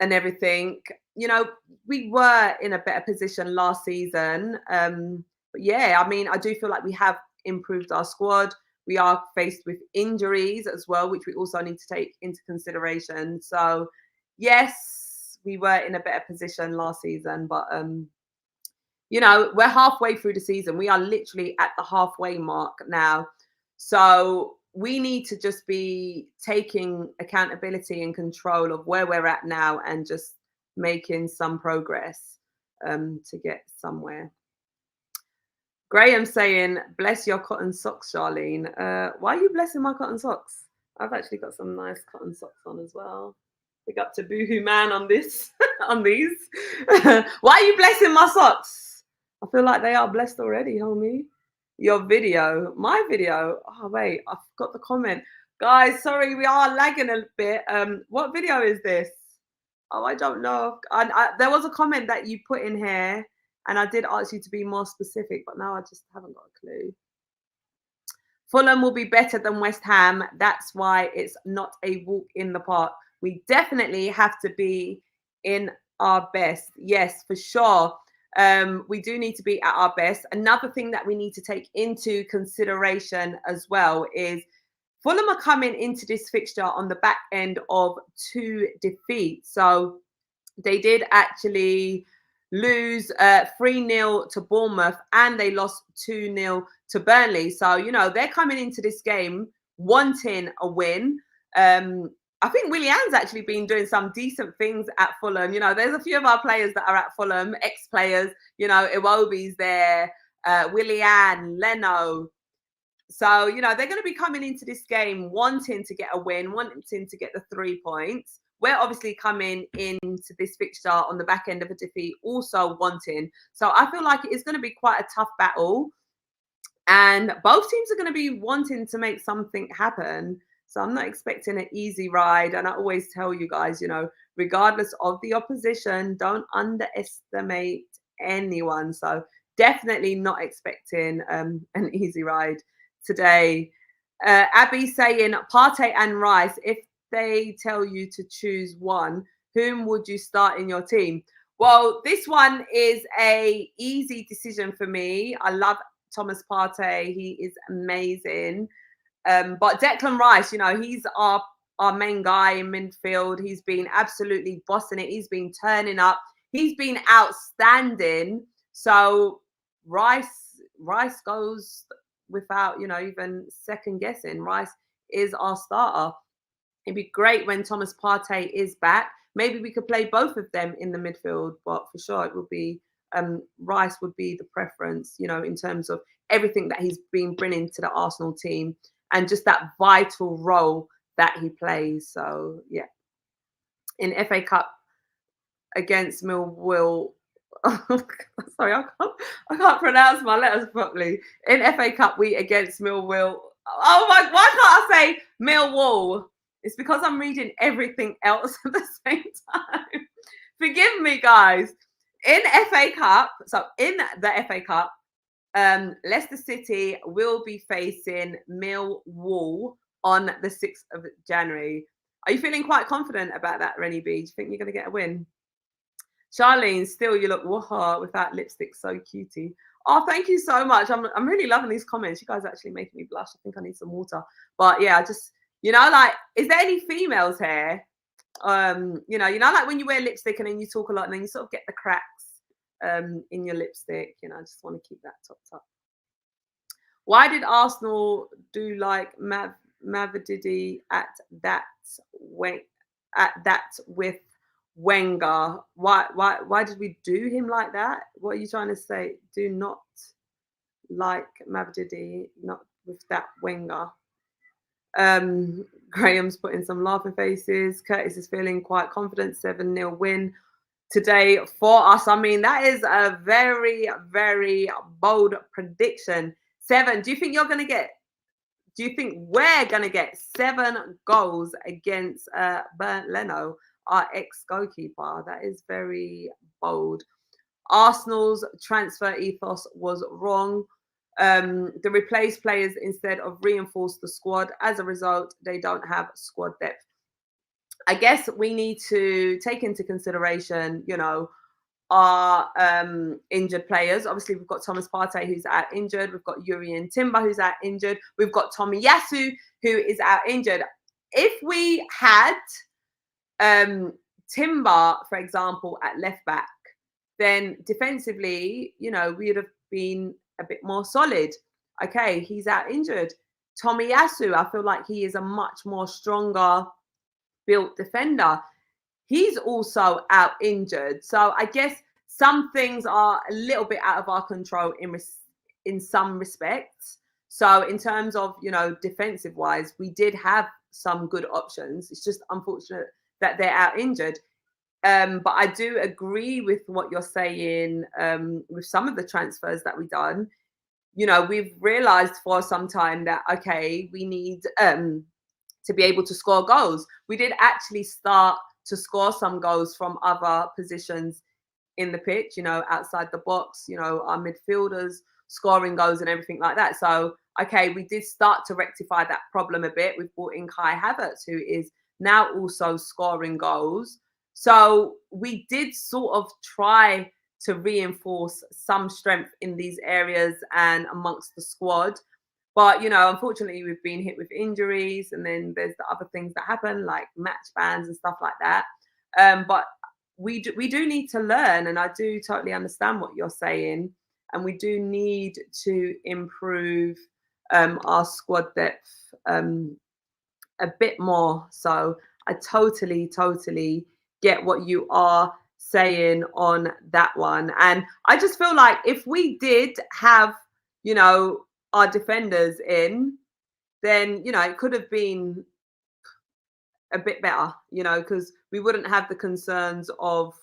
Speaker 1: and everything, you know, we were in a better position last season. But yeah, I mean, I do feel like we have improved our squad. We are faced with injuries as well, which we also need to take into consideration. So yes, we were in a better position last season, but you know, we're halfway through the season. We are literally at the halfway mark now. So we need to just be taking accountability and control of where we're at now and just making some progress to get somewhere. Graham saying, bless your cotton socks, Charlene. Why are you blessing my cotton socks? I've actually got some nice cotton socks on as well. Big up to Boohoo Man on this, on these. Why are you blessing my socks? I feel like they are blessed already, homie. Your video, my video. Oh wait, I forgot the comment. Guys, sorry, we are lagging a bit. What video is this? Oh, I don't know. There was a comment that you put in here, and I did ask you to be more specific, but now I just haven't got a clue. Fulham will be better than West Ham. That's why it's not a walk in the park. We definitely have to be in our best. Yes, for sure. We do need to be at our best. Another thing that we need to take into consideration as well is Fulham are coming into this fixture on the back end of 2 defeats. So they did actually lose 3-0 to Bournemouth, and they lost 2-0 to Burnley. So, you know, they're coming into this game wanting a win. I think Willian's actually been doing some decent things at Fulham. You know, there's a few of our players that are at Fulham, ex-players. You know, Iwobi's there, Willian, Leno. So, you know, they're going to be coming into this game wanting to get a win, wanting to get the 3 points. We're obviously coming into this fixture on the back end of a defeat, also wanting. So I feel like it is going to be quite a tough battle. And both teams are going to be wanting to make something happen. So I'm not expecting an easy ride. And I always tell you guys, you know, regardless of the opposition, don't underestimate anyone. So definitely not expecting an easy ride today. Abby saying Partey and Rice, if they tell you to choose one, whom would you start in your team? Well, this one is a easy decision for me. I love Thomas Partey. He is amazing. But Declan Rice, you know, he's our main guy in midfield. He's been absolutely bossing it. He's been turning up. He's been outstanding. So Rice goes without, you know, even second guessing. Rice is our starter. It'd be great when Thomas Partey is back. Maybe we could play both of them in the midfield, but for sure it would be Rice would be the preference, you know, in terms of everything that he's been bringing to the Arsenal team and just that vital role that he plays. So yeah, in FA Cup against Millwall. Sorry, I can't pronounce my letters properly. In FA Cup, we against Millwall. Oh my! Why can't I say Millwall? It's because I'm reading everything else at the same time. Forgive me, guys. In FA Cup, so in the FA Cup, Leicester City will be facing Millwall on the 6th of January. Are you feeling quite confident about that, Rennie B? Do you think you're going to get a win? Charlene, still you look whoa without lipstick, so cutie. Oh, thank you so much. I'm really loving these comments. You guys are actually making me blush. I think I need some water. But yeah, I just, like, is there any females here? Like when you wear lipstick and then you talk a lot and then you sort of get the cracks in your lipstick. I just want to keep that topped up. Why did Arsenal do like Mavididi at that with Wenger? Why did we do him like that? What are you trying to say? Do not like Mavididi, not with that Wenger. Graham's putting some laughing faces. Curtis is feeling quite confident. 7-0 win today for us. I mean, that is a very, very bold prediction. 7. Do you think we're going to get 7 goals against Bernd Leno, our ex-goalkeeper? That is very bold. Arsenal's transfer ethos was wrong. They replaced players instead of reinforce the squad. As a result, they don't have squad depth. I guess we need to take into consideration, our injured players. Obviously, we've got Thomas Partey, who's out injured. We've got Jurrien Timber, who's out injured. We've got Tomiyasu, who is out injured. If we had Timber, for example, at left back, then defensively, we would have been a bit more solid. Okay, he's out injured. Tomiyasu, I feel like he is a much more stronger built defender. He's also out injured. So I guess some things are a little bit out of our control in some respects. So in terms of, defensive wise, we did have some good options. It's just unfortunate that they're out injured. But I do agree with what you're saying with some of the transfers that we've done. We've realized for some time that, okay, we need to be able to score goals. We did actually start to score some goals from other positions in the pitch, outside the box, our midfielders scoring goals and everything like that. So, okay, we did start to rectify that problem a bit. We've brought in Kai Havertz, who is now also scoring goals. So we did sort of try to reinforce some strength in these areas and amongst the squad. But, unfortunately, we've been hit with injuries, and then there's the other things that happen, like match bans and stuff like that. But we do need to learn, and I do totally understand what you're saying. And we do need to improve our squad depth a bit more. So I totally get what you are saying on that one. And I just feel like if we did have, our defenders in, then, it could have been a bit better, because we wouldn't have the concerns of,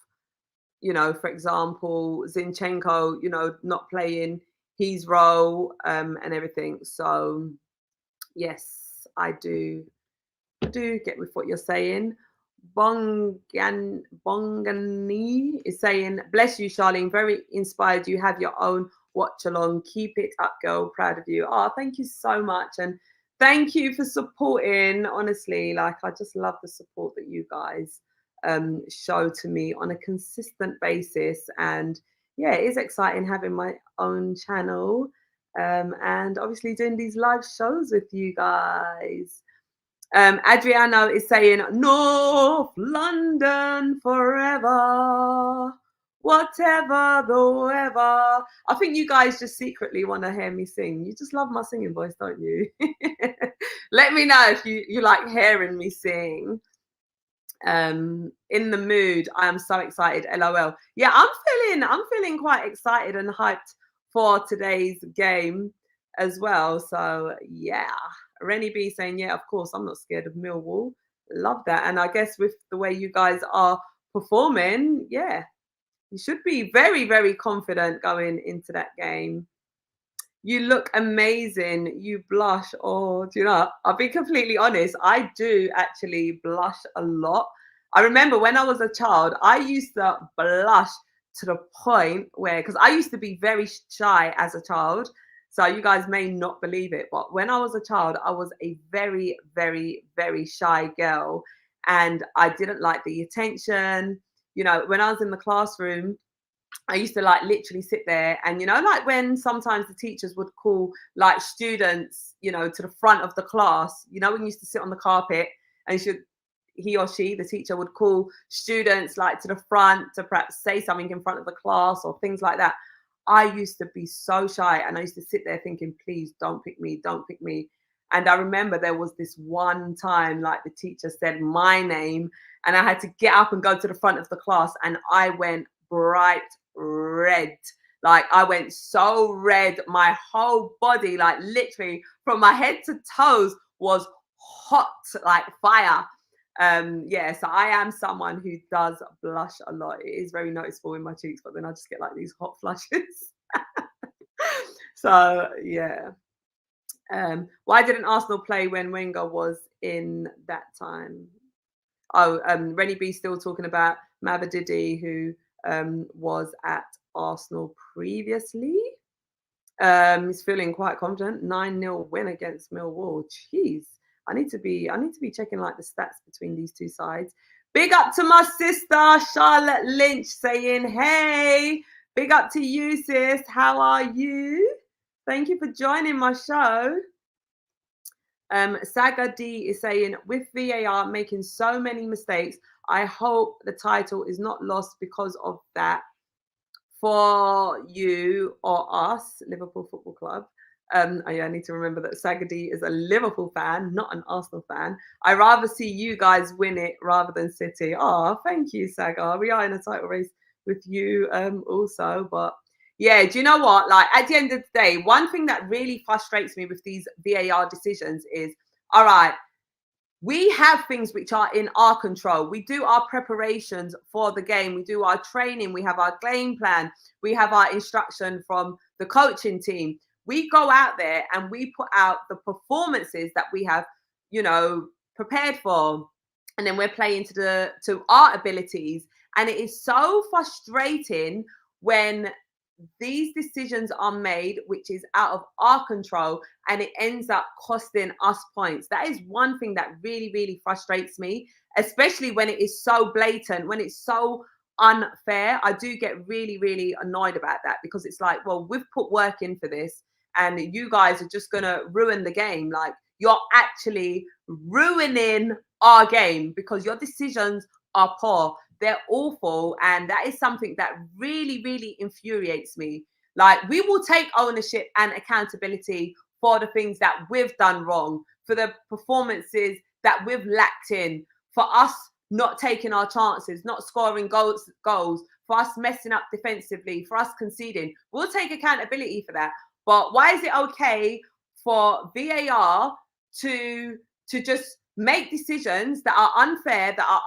Speaker 1: for example, Zinchenko, not playing his role and everything. So, yes, I do get with what you're saying. Bongani is saying, bless you, Charlene. Very inspired. You have your own watch along. Keep it up, girl. Proud of you. Oh, thank you so much. And thank you for supporting. Honestly, like, I just love the support that you guys show to me on a consistent basis. And yeah, it is exciting having my own channel and obviously doing these live shows with you guys. Adriano is saying, North London forever, whatever the weather. I think you guys just secretly want to hear me sing. You just love my singing voice, don't you? Let me know if you like hearing me sing. In the mood. I am so excited. LOL. Yeah, I'm feeling quite excited and hyped for today's game as well. So yeah. Rennie B saying, yeah, of course, I'm not scared of Millwall. Love that. And I guess with the way you guys are performing, yeah, you should be very, very confident going into that game. You look amazing. You blush. Oh, do you know, I'll be completely honest. I do actually blush a lot. I remember when I was a child, I used to blush to the point where, because I used to be very shy as a child. So you guys may not believe it, but when I was a child, I was a very, very, very shy girl. And I didn't like the attention. When I was in the classroom, I used to like literally sit there and, like when sometimes the teachers would call like students, to the front of the class, when you used to sit on the carpet and he or she, the teacher, would call students like to the front to perhaps say something in front of the class or things like that. I used to be so shy and I used to sit there thinking, please don't pick me, don't pick me. And I remember there was this one time like the teacher said my name and I had to get up and go to the front of the class and I went bright red. Like I went so red, my whole body, like literally from my head to toes was hot like fire. So I am someone who does blush a lot. It is very noticeable in my cheeks, but then I just get like these hot flushes. So yeah. Why didn't Arsenal play when Wenger was in that time? Oh, Rennie B still talking about Mavadidi, who was at Arsenal previously. He's feeling quite confident. 9-0 win against Millwall. Jeez, I need to be checking like the stats between these two sides. Big up to my sister Charlotte Lynch saying, "Hey, big up to you, sis. How are you? Thank you for joining my show." Saga D is saying, with VAR making so many mistakes, I hope the title is not lost because of that. For you or us, Liverpool Football Club. I need to remember that Sagadi is a Liverpool fan, not an Arsenal fan. I rather see you guys win it rather than City. Oh, thank you, Saga. We are in a title race with you also. But yeah, do you know what? Like at the end of the day, one thing that really frustrates me with these VAR decisions is, all right, we have things which are in our control. We do our preparations for the game. We do our training. We have our game plan. We have our instruction from the coaching team. We go out there and we put out the performances that we have, prepared for. And then we're playing to our abilities. And it is so frustrating when these decisions are made, which is out of our control, and it ends up costing us points. That is one thing that really, really frustrates me, especially when it is so blatant, when it's so unfair. I do get really, really annoyed about that because it's like, well, we've put work in for this and you guys are just going to ruin the game. Like you're actually ruining our game because your decisions are poor. They're awful. And that is something that really, really infuriates me. Like we will take ownership and accountability for the things that we've done wrong, for the performances that we've lacked in, for us not taking our chances, not scoring goals, for us messing up defensively, for us conceding. We'll take accountability for that. But why is it okay for VAR to just make decisions that are unfair, that are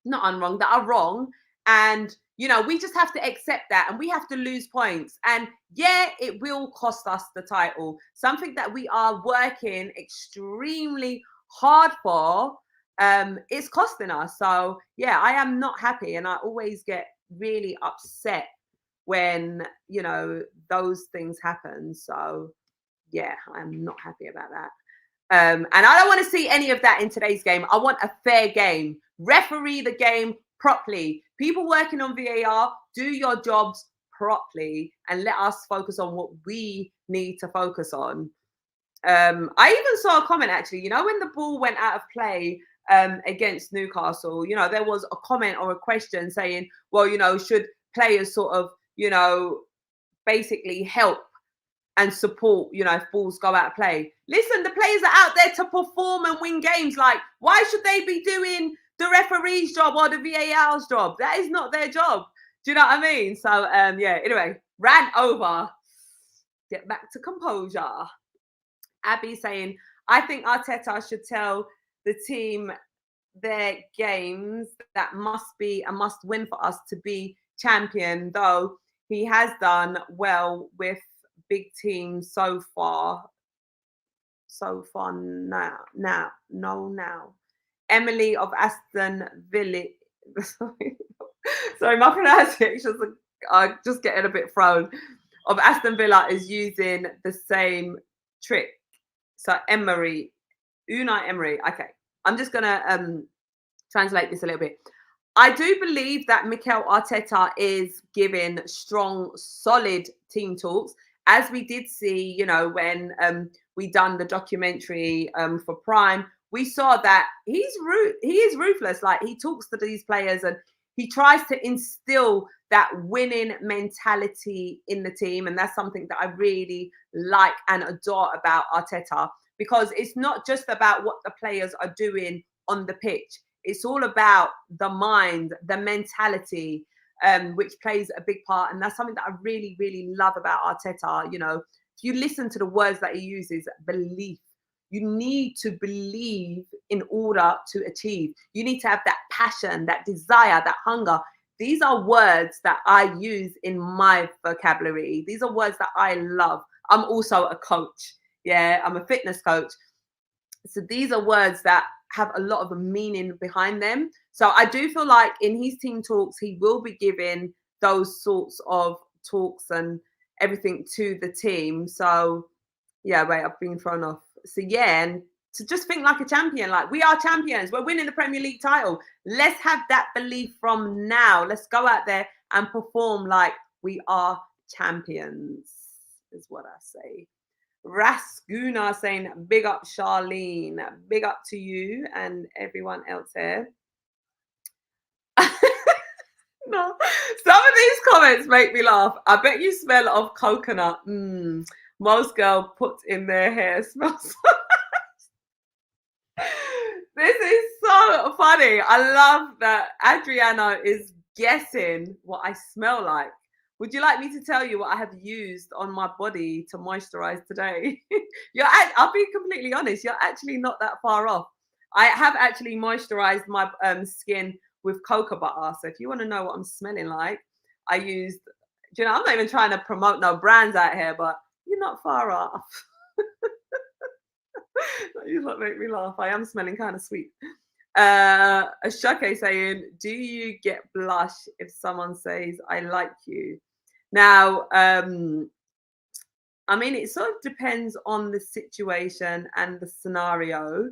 Speaker 1: that are wrong, and we just have to accept that and we have to lose points, and yeah, it will cost us the title, something that we are working extremely hard for. It's costing us. So yeah, I am not happy, and I always get really upset when those things happen. So yeah, I'm not happy about that. And I don't want to see any of that in today's game. I want a fair game. Referee the game properly. People working on VAR, do your jobs properly and let us focus on what we need to focus on. I even saw a comment actually, when the ball went out of play against Newcastle, there was a comment or a question saying, well, should players sort of, basically help and support, if balls go out of play. Listen, the players are out there to perform and win games. Like, why should they be doing the referee's job or the VAR's job? That is not their job. Do you know what I mean? So, yeah, anyway, rant over. Get back to composure. Abby saying, I think Arteta should tell the team their games that must be a must win for us to be champion, though he has done well with big teams so far now. Emily of Aston Villa. Sorry, my pronunciations are just getting a bit thrown. Of Aston Villa is using the same trick. So Unai Emery. Okay, I'm just gonna translate this a little bit. I do believe that Mikel Arteta is giving strong, solid team talks, as we did see, you know, when we done the documentary for Prime. We saw that he is ruthless. Like, he talks to these players and he tries to instill that winning mentality in the team, and that's something that I really like and adore about Arteta, because it's not just about what the players are doing on the pitch. It's all about the mind, the mentality, which plays a big part. And that's something that I really, really love about Arteta. You know, if you listen to the words that he uses, belief. You need to believe in order to achieve. You need to have that passion, that desire, that hunger. These are words that I use in my vocabulary. These are words that I love. I'm also a coach. Yeah, I'm a fitness coach. So these are words that have a lot of meaning behind them. So I do feel like in his team talks, he will be giving those sorts of talks and everything to the team. So yeah, wait, I've been thrown off. So yeah, and to just think like a champion, like, we are champions, we're winning the Premier League title. Let's have that belief from now. Let's go out there and perform like we are champions, is what I say. Rasguna saying, big up Charlene, big up to you and everyone else here. No, some of these comments make me laugh. I bet you smell of coconut. Most girl put in their hair smells. This is so funny. I love that Adriana is guessing what I smell like. Would you like me to tell you what I have used on my body to moisturize today? I'll be completely honest, you're actually not that far off. I have actually moisturized my skin with cocoa butter. So if you want to know what I'm smelling like, I used, you know, I'm not even trying to promote no brands out here, but you're not far off. You lot make me laugh. I am smelling kind of sweet. Ashake saying, do you get blush if someone says I like you? Now, I mean, it sort of depends on the situation and the scenario.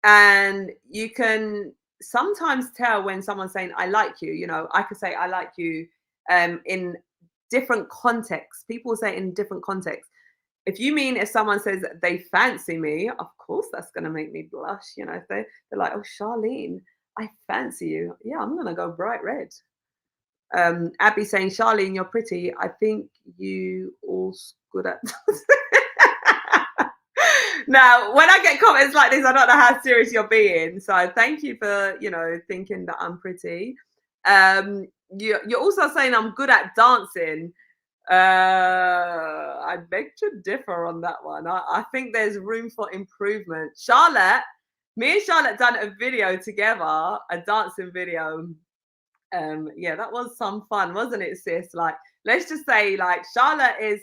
Speaker 1: And you can sometimes tell when someone's saying I like you. You know, I could say I like you in different contexts. People say it in different contexts. If you mean if someone says they fancy me, of course that's going to make me blush. You know, if they're like, oh, Charlene, I fancy you. Yeah, I'm going to go bright red. Abby saying, Charlene, you're pretty. I think you all good at. Now, when I get comments like this, I don't know how serious you're being. So thank you for, you know, thinking that I'm pretty. You're also saying I'm good at dancing. I beg to differ on that one. I think there's room for improvement. Charlotte, me and Charlotte done a video together, a dancing video. Yeah, that was some fun, wasn't it, sis? Like, let's just say, like, Charlotte is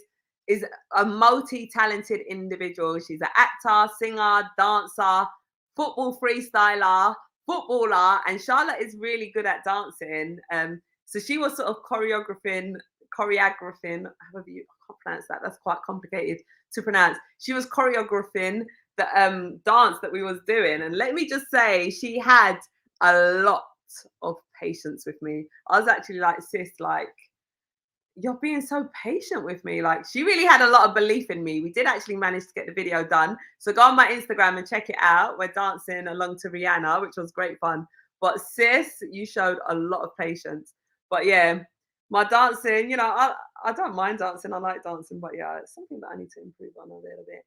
Speaker 1: a multi-talented individual. She's an actor, singer, dancer, football freestyler, footballer, and Charlotte is really good at dancing. So she was sort of choreographing, however you, I can't pronounce that. That's quite complicated to pronounce. She was choreographing the dance that we was doing, and let me just say, she had a lot of patience with me. I was actually like, sis, like, you're being so patient with me. Like, she really had a lot of belief in me. We did actually manage to get the video done. So go on my Instagram and check it out. We're dancing along to Rihanna, which was great fun. But sis, you showed a lot of patience. But yeah, my dancing, you know, I don't mind dancing. I like dancing, but yeah, it's something that I need to improve on a little bit.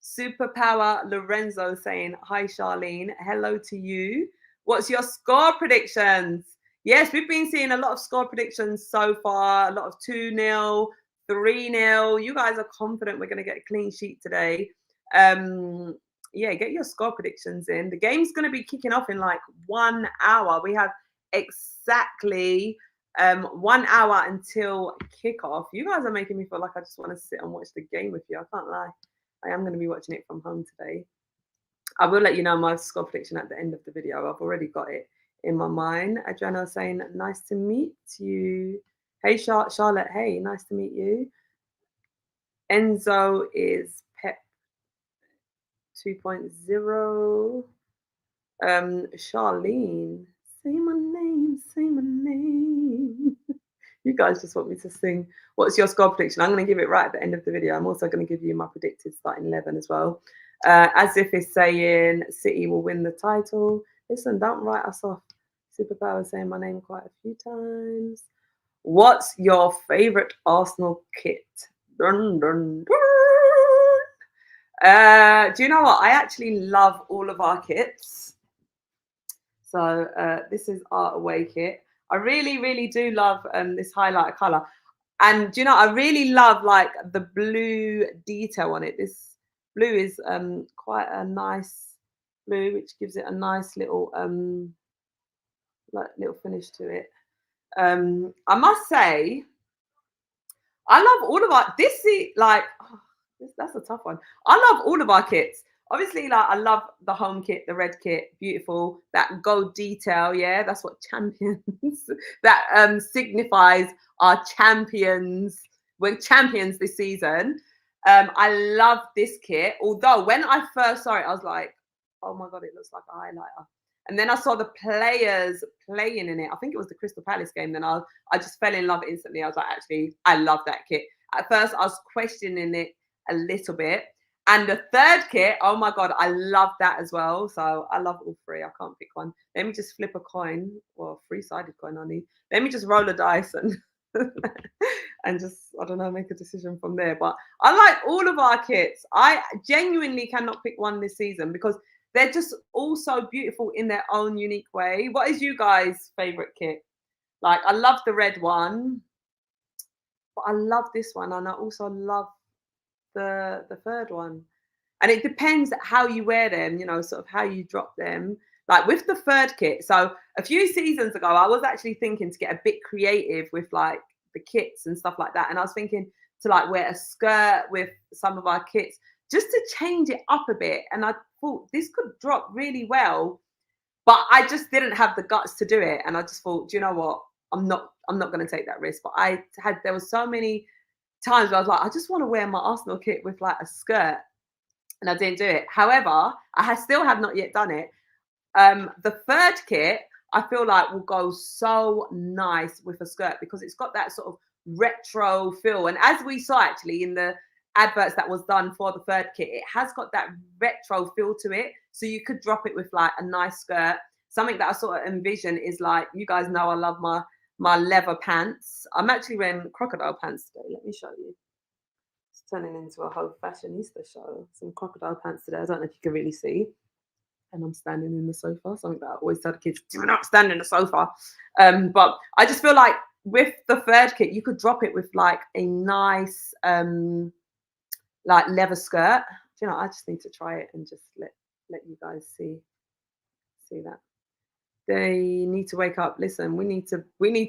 Speaker 1: Superpower Lorenzo saying, hi, Charlene. Hello to you. What's your score predictions? Yes, we've been seeing a lot of score predictions so far, a lot of 2-0, 3-0. You guys are confident we're going to get a clean sheet today. Yeah, get your score predictions in. The game's going to be kicking off in like 1 hour. We have exactly 1 hour until kickoff. You guys are making me feel like I just want to sit and watch the game with you. I can't lie. I am going to be watching it from home today. I will let you know my score prediction at the end of the video. I've already got it in my mind. Adriana saying, nice to meet you. Hey, Charlotte. Hey, nice to meet you. Enzo is Pep 2.0. Charlene Say my name, say my name. You guys just want me to sing. What's your score prediction? I'm going to give it right at the end of the video. I'm also going to give you my predicted starting 11 as well. As if it's saying City will win the title. Listen, don't write us off. Superpower saying my name quite a few times. What's your favourite Arsenal kit? Dun, dun, dun. Do you know what? I actually love all of our kits. So this is our away kit. I really, really do love this highlighter colour. And do you know, I really love like the blue detail on it. This blue is quite a nice blue, which gives it a nice little like little finish to it. I must say, I love all of our that's a tough one. I love all of our kits. Obviously, like I love the home kit, the red kit, beautiful. That gold detail, yeah, that's what champions. That signifies our champions. We're champions this season. I love this kit. Although when I first saw it, I was like, oh my god, it looks like a highlighter. And then I saw the players playing in it. I think it was the Crystal Palace game. Then I just fell in love instantly. I was like, actually, I love that kit. At first, I was questioning it a little bit. And the third kit, oh my god, I love that as well. So I love all three. I can't pick one. Let me just flip a coin, well, three-sided coin, I need. Let me just roll a dice and and just, I don't know, make a decision from there. But I like all of our kits. I genuinely cannot pick one this season because they're just all so beautiful in their own unique way. What is you guys' favorite kit? Like, I love the red one, but I love this one, and I also love the third one. And it depends how you wear them, you know, sort of how you drop them. Like with the third kit. So a few seasons ago, I was actually thinking to get a bit creative with like the kits and stuff like that. And I was thinking to like wear a skirt with some of our kits just to change it up a bit. And I thought this could drop really well, but I just didn't have the guts to do it. And I just thought, do you know what? I'm not going to take that risk. But there was so many times where I was like, I just want to wear my Arsenal kit with like a skirt, and I didn't do it. However, still have not yet done it. The third kit, I feel like will go so nice with a skirt because it's got that sort of retro feel. And as we saw actually in the adverts that was done for the third kit, it has got that retro feel to it. So you could drop it with like a nice skirt. Something that I sort of envision is like, you guys know I love my leather pants. I'm actually wearing crocodile pants today. Let me show you. It's turning into a whole fashionista show. Some crocodile pants today. I don't know if you can really see. And I'm standing in the sofa. Something that I always tell the kids, do not stand in the sofa. But I just feel like with the third kit, you could drop it with like a nice like leather skirt. Do you know, I just need to try it and just let you guys see that. They need to wake up. Listen, we need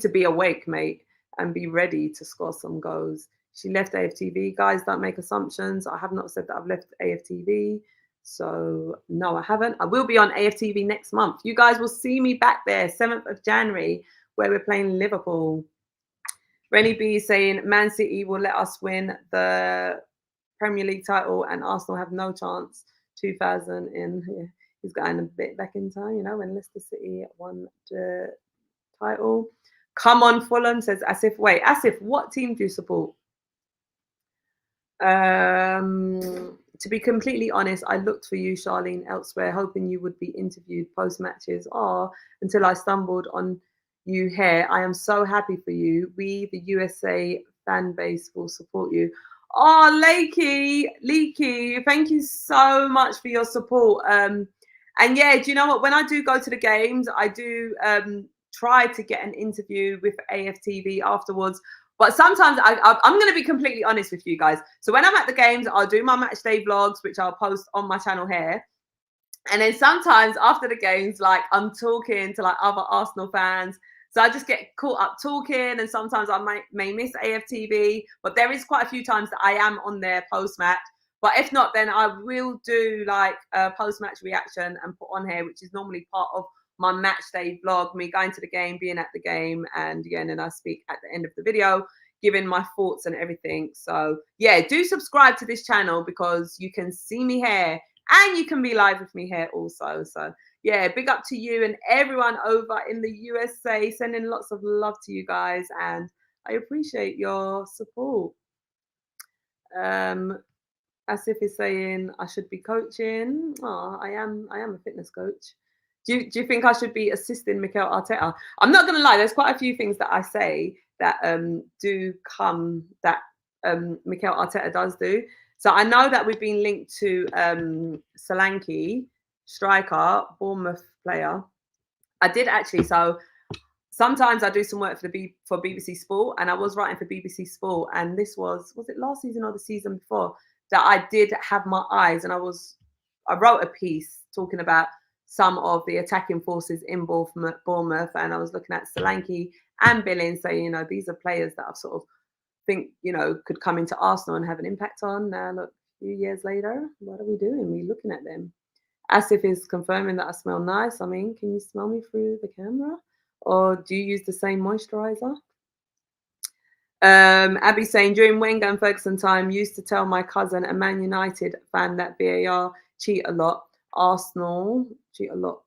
Speaker 1: to be awake, mate, and be ready to score some goals. She left AFTV. Guys, don't make assumptions. I have not said that I've left AFTV. So no, I haven't. I will be on AFTV next month. You guys will see me back there, 7th of January, where we're playing Liverpool. Rennie B is saying Man City will let us win the Premier League title and Arsenal have no chance. 2000 in here. He's going a bit back in time, you know, when Leicester City won the title. Come on, Fulham, says Asif. Wait, Asif, what team do you support? To be completely honest, I looked for you, Charlene, elsewhere, hoping you would be interviewed post-matches. Until I stumbled on you here. I am so happy for you. We, the USA fan base, will support you. Oh, Leaky, thank you so much for your support. And yeah, do you know what? When I do go to the games, I do try to get an interview with AFTV afterwards. But sometimes I'm going to be completely honest with you guys. So when I'm at the games, I'll do my match day vlogs, which I'll post on my channel here. And then sometimes after the games, like I'm talking to like other Arsenal fans. So I just get caught up talking, and sometimes I may miss AFTV. But there is quite a few times that I am on there post-match. But if not, then I will do like a post-match reaction and put on here, which is normally part of my match day vlog, me going to the game, being at the game, and again, and I speak at the end of the video, giving my thoughts and everything. So yeah, do subscribe to this channel because you can see me here and you can be live with me here also. So yeah, big up to you and everyone over in the USA. Sending lots of love to you guys, and I appreciate your support. Asif is saying I should be coaching. Oh, I am a fitness coach. Do you think I should be assisting Mikel Arteta? I'm not gonna lie, there's quite a few things that I say that do come that Mikel Arteta does do. So I know that we've been linked to Solanke, striker, Bournemouth player. I did actually. So sometimes I do some work for BBC Sport, and I was writing for BBC Sport, and this was it last season or the season before that I did have my eyes, and I wrote a piece talking about some of the attacking forces in Bournemouth, and I was looking at Solanke and Billing, saying, you know, these are players that I've sort of think, you know, could come into Arsenal and have an impact on. Now look, a few years later, what are we doing? We're looking at them. Asif is confirming that I smell nice. I mean, can you smell me through the camera? Or do you use the same moisturizer? Abby saying, during Wenger and Ferguson time, used to tell my cousin, a Man United fan, that VAR cheat a lot. Arsenal cheat a lot,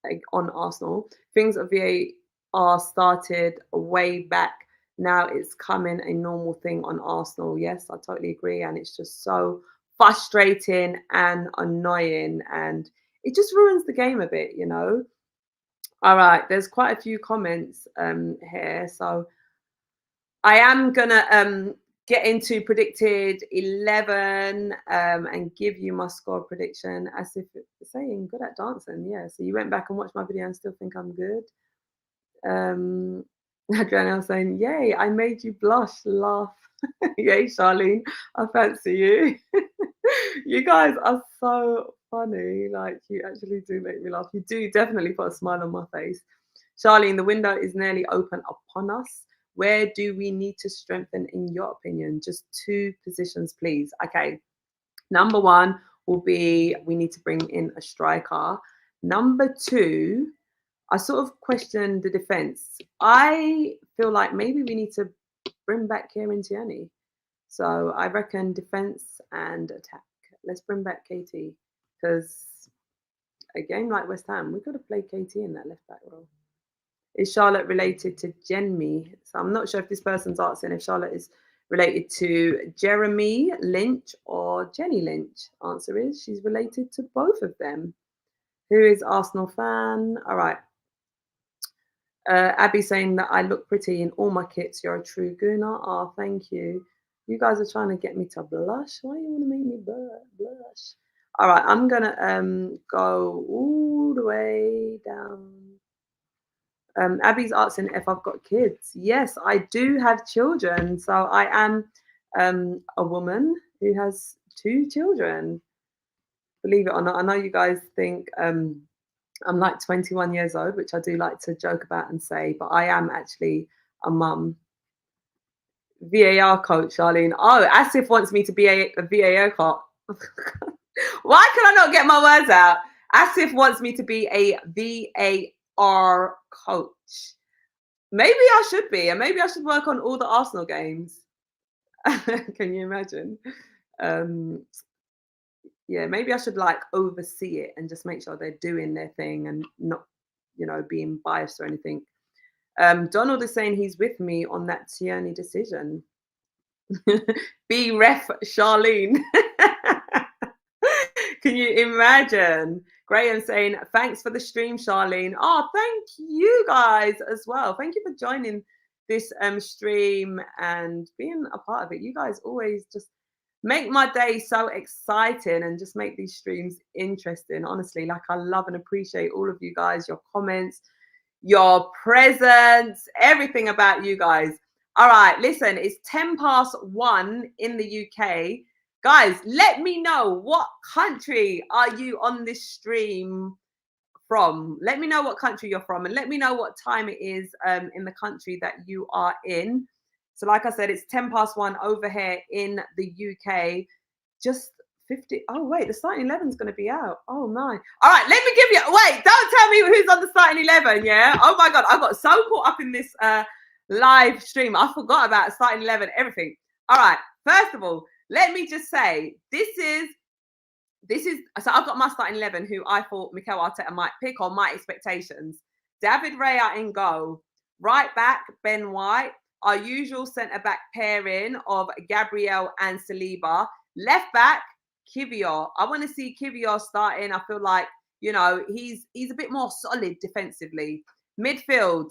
Speaker 1: like, on Arsenal. Things of VAR started way back. Now it's coming a normal thing on Arsenal. Yes, I totally agree. And it's just so frustrating and annoying. And it just ruins the game a bit, you know. All right, there's quite a few comments here. So I am gonna get into predicted 11 and give you my score prediction. As if it's saying good at dancing. Yeah, so you went back and watched my video and still think I'm good. Adriana saying, yay, I made you blush, laugh. Yay, Charlene, I fancy you. You guys are so funny. Like, you actually do make me laugh. You do definitely put a smile on my face. Charlene, the window is nearly open upon us. Where do we need to strengthen, in your opinion? Just 2 positions, please. Okay. Number 1 will be we need to bring in a striker. Number 2, I sort of question the defense. I feel like maybe we need to bring back Kieran Tierney. So I reckon defense and attack. Let's bring back KT, because a game like West Ham, we could have played KT in that left back role. Is Charlotte related to Jenmy? So I'm not sure if this person's asking if Charlotte is related to Jeremy Lynch or Jenny Lynch. Answer is she's related to both of them. Who is Arsenal fan? All right. Abby saying that I look pretty in all my kits. You're a true gooner. Oh, thank you. You guys are trying to get me to blush. Why do you want to make me blush? All right, I'm gonna go all the way down. Abby's asking if I've got kids. Yes, I do have children. So I am a woman who has 2 children. Believe it or not, I know you guys think I'm like 21 years old, which I do like to joke about and say, but I am actually a mum. VAR coach, Charlene. Oh, Asif wants me to be a VAR coach. Why can I not get my words out? Asif wants me to be a VAR coach. Maybe I should be, and maybe I should work on all the Arsenal games. Can you imagine? Yeah, maybe I should like oversee it and just make sure they're doing their thing and not, you know, being biased or anything. Donald is saying he's with me on that Tierney decision. Be ref Charlene. Can you imagine? Graham saying, thanks for the stream, Charlene. Oh, thank you guys as well. Thank you for joining this stream and being a part of it. You guys always just make my day so exciting and just make these streams interesting. Honestly, like, I love and appreciate all of you guys, your comments, your presence, everything about you guys. All right, listen, it's 1:10 in the UK. Guys, let me know, what country are you on this stream from? Let me know what country you're from, and let me know what time it is in the country that you are in. So like I said, it's 1:10 over here in the UK. Just 50. Oh, wait, the starting 11 is going to be out. Oh, my. All right, let me give you. Wait, don't tell me who's on the starting 11, yeah? Oh, my God. I got so caught up in this live stream. I forgot about starting 11, everything. All right, first of all, let me just say, this is this is, so I've got my starting 11 who I thought Mikel Arteta might pick on my expectations. David Raya in goal. Right back, Ben White. Our usual centre-back pairing of Gabriel and Saliba. Left back, Kivior. I want to see Kivior starting. I feel like, you know, he's a bit more solid defensively. Midfield,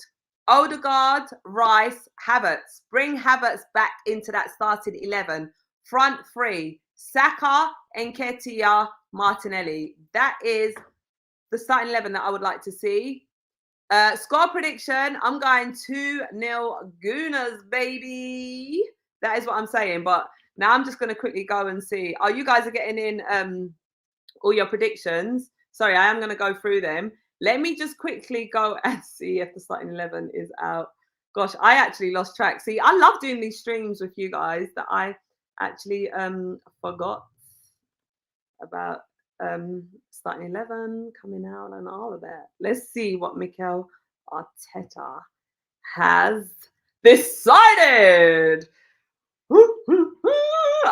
Speaker 1: Odegaard, Rice, Havertz. Bring Havertz back into that starting 11. Front three, Saka, Nketiah, Martinelli. That is the starting 11 that I would like to see. Score prediction, I'm going 2-0 Gooners, baby. That is what I'm saying. But now I'm just going to quickly go and see. Oh, you guys are getting in all your predictions. Sorry, I am going to go through them. Let me just quickly go and see if the starting 11 is out. Gosh, I actually lost track. See, I love doing these streams with you guys that I actually forgot about. Starting 11 coming out and all of that. Let's see what Mikel Arteta has decided. All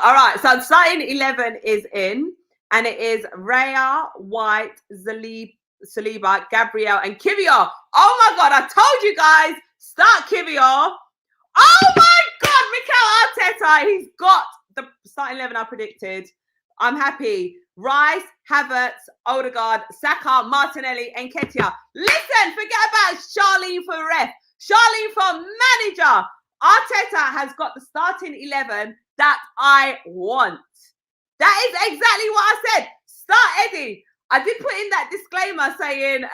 Speaker 1: right, so starting 11 is in, and it is Raya, White, Saliba, Gabriel, and Kivior. Oh my God, I told you guys, start Kivior. Oh my God, Mikel Arteta, he's got the starting 11 I predicted. I'm happy. Rice, Havertz, Odegaard, Saka, Martinelli, and Nketiah. Listen, forget about Charlene for ref. Charlene for manager. Arteta has got the starting 11 that I want. That is exactly what I said. Start Eddie. I did put in that disclaimer saying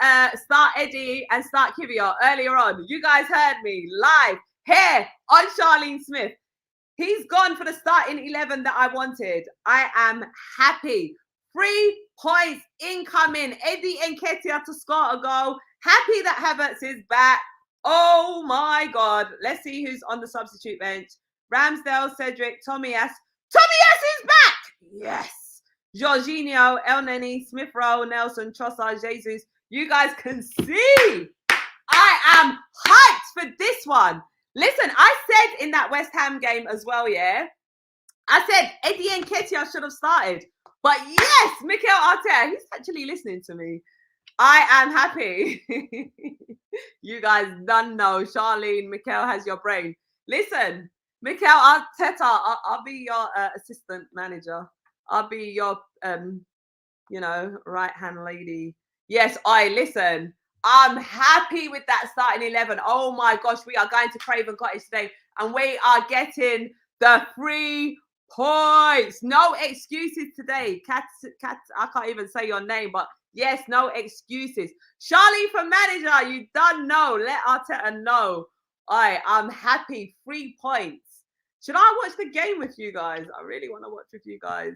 Speaker 1: start Eddie and start Kivior earlier on. You guys heard me live here on Charlene Smith. He's gone for the starting 11 that I wanted. I am happy. 3 points incoming. Eddie Nketiah to score a goal. Happy that Havertz is back. Oh my God. Let's see who's on the substitute bench. Ramsdale, Cedric, Tomias. Tomias is back. Yes. Jorginho, El Neni, Smith Rowe, Nelson, Trossard, Jesus. You guys can see I am hyped for this one. Listen, I said in that West Ham game as well, yeah? I said Eddie Nketiah should have started. But yes, Mikel Arteta, he's actually listening to me. I am happy. You guys don't know. Charlene, Mikel has your brain. Listen, Mikel Arteta, I'll be your assistant manager. I'll be your, you know, right-hand lady. Yes, listen. I'm happy with that starting 11. Oh my gosh, we are going to CRAVEN Cottage today and we are getting the 3 points. No excuses today. Kat, I can't even say your name, but yes, no excuses. Charlie for manager, you don't know. Let Arteta know. I'm happy. 3 points. Should I watch the game with you guys? I really want to watch with you guys.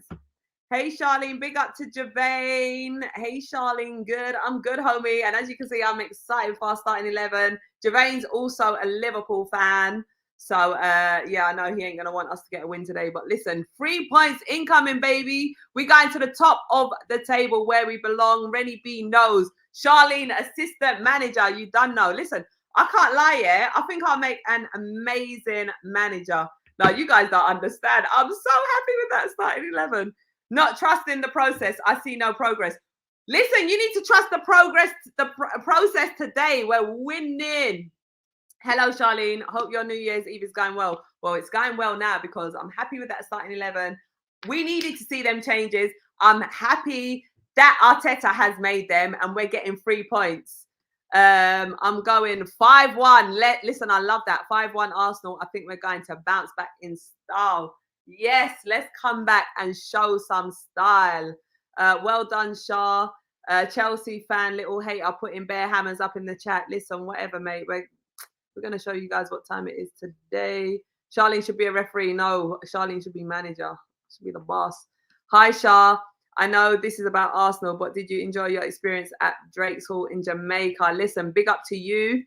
Speaker 1: Hey, Charlene, big up to Javane. Hey, Charlene, good. I'm good, homie. And as you can see, I'm excited for our starting 11. Javane's also a Liverpool fan. So, yeah, I know he ain't going to want us to get a win today. But listen, 3 points incoming, baby. We're going to the top of the table where we belong. Rennie B knows. Charlene, assistant manager, you done know. Listen, I can't lie, yeah. I think I'll make an amazing manager. Now, you guys don't understand. I'm so happy with that starting 11. Not trusting the process. I see no progress. Listen, you need to trust the process today. We're winning. Hello, Charlene. Hope your New Year's Eve is going well. Well, it's going well now because I'm happy with that starting 11. We needed to see them changes. I'm happy that Arteta has made them and we're getting 3 points. I'm going 5-1. Listen, I love that. 5-1 Arsenal. I think we're going to bounce back in style. Yes, let's come back and show some style. Well done, Shah. Chelsea fan, little hater, putting bare hammers up in the chat. Listen, whatever, mate. We're going to show you guys what time it is today. Charlene should be a referee. No, Charlene should be manager. Should be the boss. Hi, Shah. I know this is about Arsenal, but did you enjoy your experience at Drake's Hall in Jamaica? Listen, big up to you.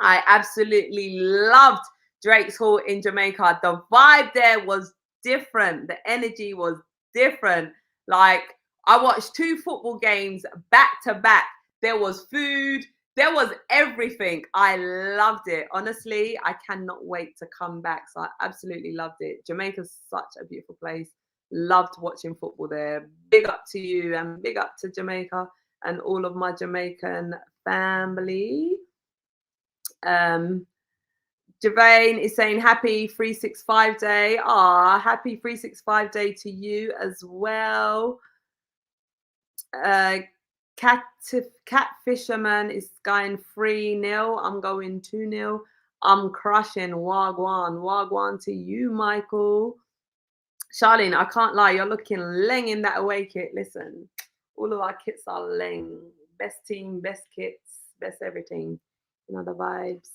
Speaker 1: I absolutely loved Drake's Hall in Jamaica. The vibe there was different. The energy was different. Like, I watched 2 football games back to back. There was food. There was everything. I loved it. Honestly, I cannot wait to come back. So I absolutely loved it. Jamaica's such a beautiful place. Loved watching football there. Big up to you and big up to Jamaica and all of my Jamaican family. Javane is saying happy 365 day. Ah, happy 365 day to you as well. Cat Fisherman is going 3-0. I'm going 2-0. I'm crushing Wagwan to you, Michael. Charlene, I can't lie, you're looking leng in that away kit. Listen, all of our kits are leng. Best team, best kits, best everything. You know the vibes.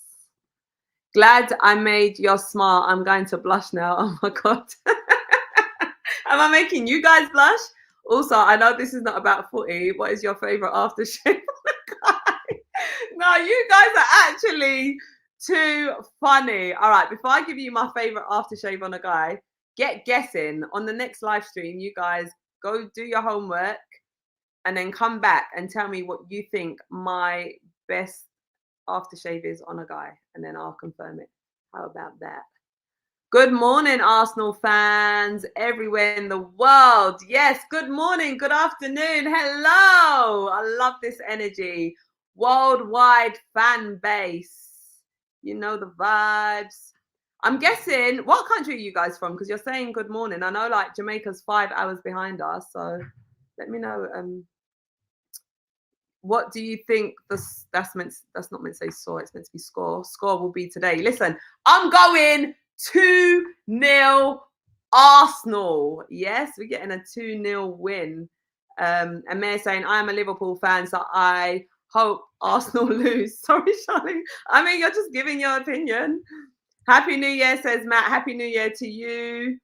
Speaker 1: Glad I made your smile. I'm going to blush now. Oh my God. Am I making you guys blush? Also, I know this is not about footy. What is your favorite aftershave? No, you guys are actually too funny. All right, before I give you my favorite aftershave on a guy, get guessing on the next live stream. You guys go do your homework and then come back and tell me what you think my best aftershave is on a guy, and then I'll confirm it. How about that? Good morning, Arsenal fans everywhere in the world. Yes, good morning, good afternoon, hello. I love this energy. Worldwide fan base. You know the vibes. I'm guessing, what country are you guys from? Because you're saying good morning. I know like Jamaica's 5 hours behind us. So let me know. What do you think that's not meant to say score, it's meant to be score. Score will be today. Listen, I'm going 2-0 Arsenal. Yes, we're getting a 2-0 win. And Mayor saying, I'm a Liverpool fan, so I hope Arsenal lose. Sorry, Charlene. I mean, you're just giving your opinion. Happy New Year, says Matt. Happy New Year to you.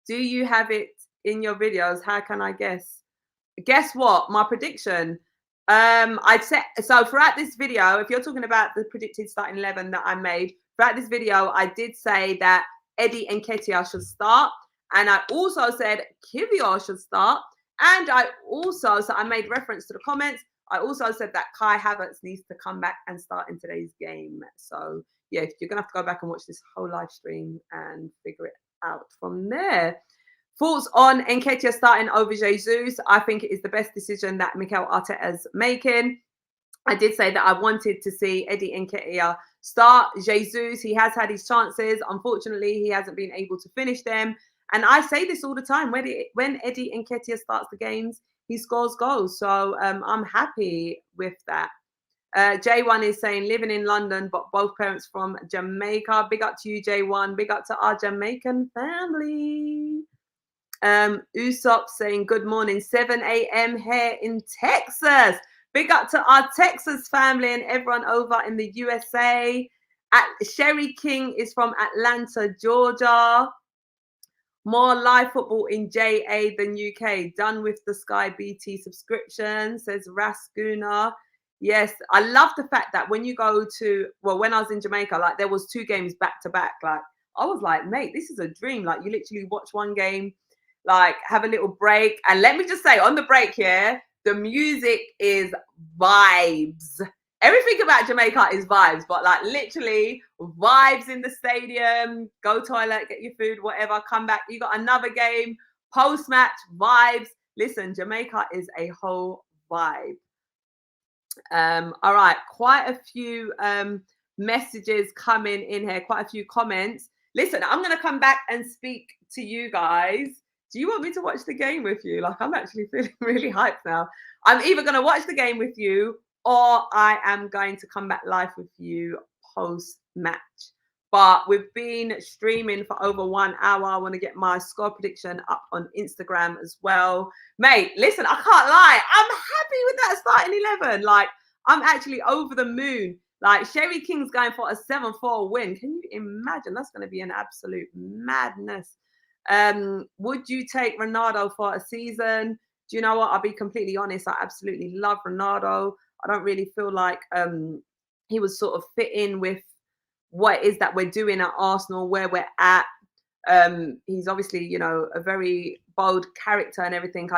Speaker 1: Do you have it in your videos? How can I guess? Guess what? My prediction. I'd say so throughout this video, if you're talking about the predicted starting 11 that I made, throughout this video, I did say that Eddie and Nketiah should start. And I also said Kiwior should start. And I made reference to the comments. I also said that Kai Havertz needs to come back and start in today's game. So yeah, you're gonna have to go back and watch this whole live stream and figure it out from there. Thoughts on Nketiah starting over Jesus? I think it is the best decision that Mikel Arteta is making. I did say that I wanted to see Eddie Nketiah start. Jesus, he has had his chances. Unfortunately, he hasn't been able to finish them. And I say this all the time. When Eddie Nketiah starts the games, he scores goals. So I'm happy with that. J1 is saying living in London, but both parents from Jamaica. Big up to you, J1. Big up to our Jamaican family. Usopp saying good morning, 7 a.m. here in Texas. Big up to our Texas family and everyone over in the USA. Sherry King is from Atlanta, Georgia. More live football in JA than UK. Done with the Sky BT subscription, says Rascuna. Yes, I love the fact that when you go to, well, when I was in Jamaica, like there was 2 games back to back. Like I was like, mate, this is a dream. Like you literally watch one game, like have a little break. And let me just say on the break here, the music is vibes. Everything about Jamaica is vibes, but like literally vibes in the stadium, go toilet, get your food, whatever, come back. You got another game, post-match vibes. Listen, Jamaica is a whole vibe. All right, quite a few messages coming in here, quite a few comments. Listen, I'm going to come back and speak to you guys. Do you want me to watch the game with you? Like, I'm actually feeling really hyped now. I'm either going to watch the game with you or I am going to come back live with you post-match. But we've been streaming for over 1 hour. I want to get my score prediction up on Instagram as well. Mate, listen, I can't lie. I'm happy with that starting 11. Like, I'm actually over the moon. Like, Sherry King's going for a 7-4 win. Can you imagine? That's going to be an absolute madness. Would you take Ronaldo for a season? Do you know what? I'll be completely honest. I absolutely love Ronaldo. I don't really feel like he was sort of fit in with what it is that we're doing at Arsenal, where we're at. He's obviously, you know, a very bold character and everything.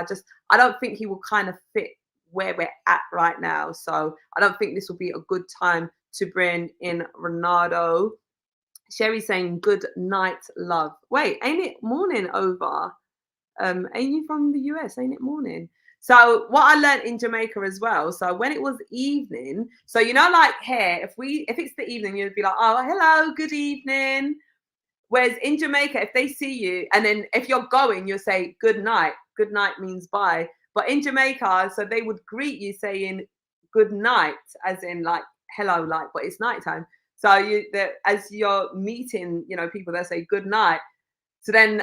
Speaker 1: I don't think he will kind of fit where we're at right now. So I don't think this will be a good time to bring in Ronaldo. Sherry saying good night, love. Wait, ain't it morning over? Ain't you from the US? Ain't it morning? So what I learned in Jamaica as well. So when it was evening, so you know, like here, if it's the evening, you'd be like, oh, hello, good evening. Whereas in Jamaica, if they see you, and then if you're going, you'll say good night. Good night means bye. But in Jamaica, so they would greet you saying good night, as in like hello, like, but it's nighttime. So as you're meeting, you know, people, they say good night. So then,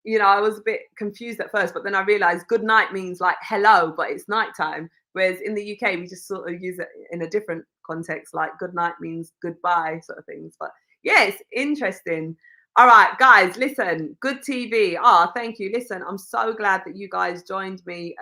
Speaker 1: you know, I was a bit confused at first, but then I realized good night means like hello, but it's nighttime. Whereas in the UK, we just sort of use it in a different context, like good night means goodbye, sort of things. But yeah, it's interesting. All right, guys, listen, good TV. Ah, thank you. Listen, I'm so glad that you guys joined me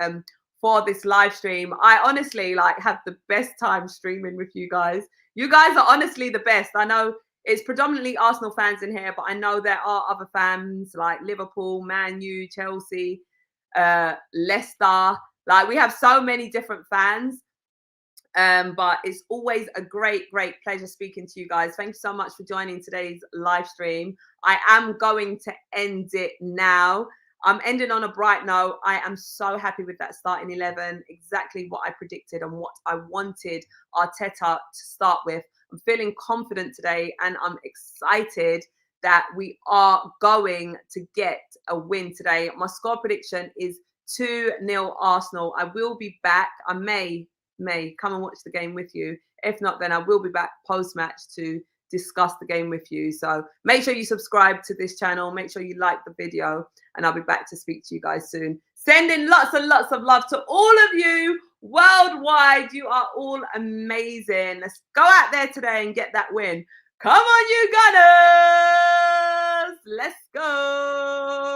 Speaker 1: for this live stream. I honestly like have the best time streaming with you guys. You guys are honestly the best. I know it's predominantly Arsenal fans in here, but I know there are other fans like Liverpool, Man U, Chelsea, Leicester. Like we have so many different fans. But it's always a great pleasure speaking to you guys. Thank you so much for joining today's live stream. I am going to end it now. I'm ending on a bright note. I am so happy with that starting 11, exactly what I predicted and what I wanted Arteta to start with. I'm feeling confident today and I'm excited that we are going to get a win today. My score prediction is 2-0 Arsenal. I will be back. I may come and watch the game with you. If not, then I will be back post-match to discuss the game with you. So make sure you subscribe to this channel. Make sure you like the video and I'll be back to speak to you guys soon. Sending lots and lots of love to all of you worldwide. You are all amazing. Let's go out there today and get that win. Come on, you Gunners! Let's go!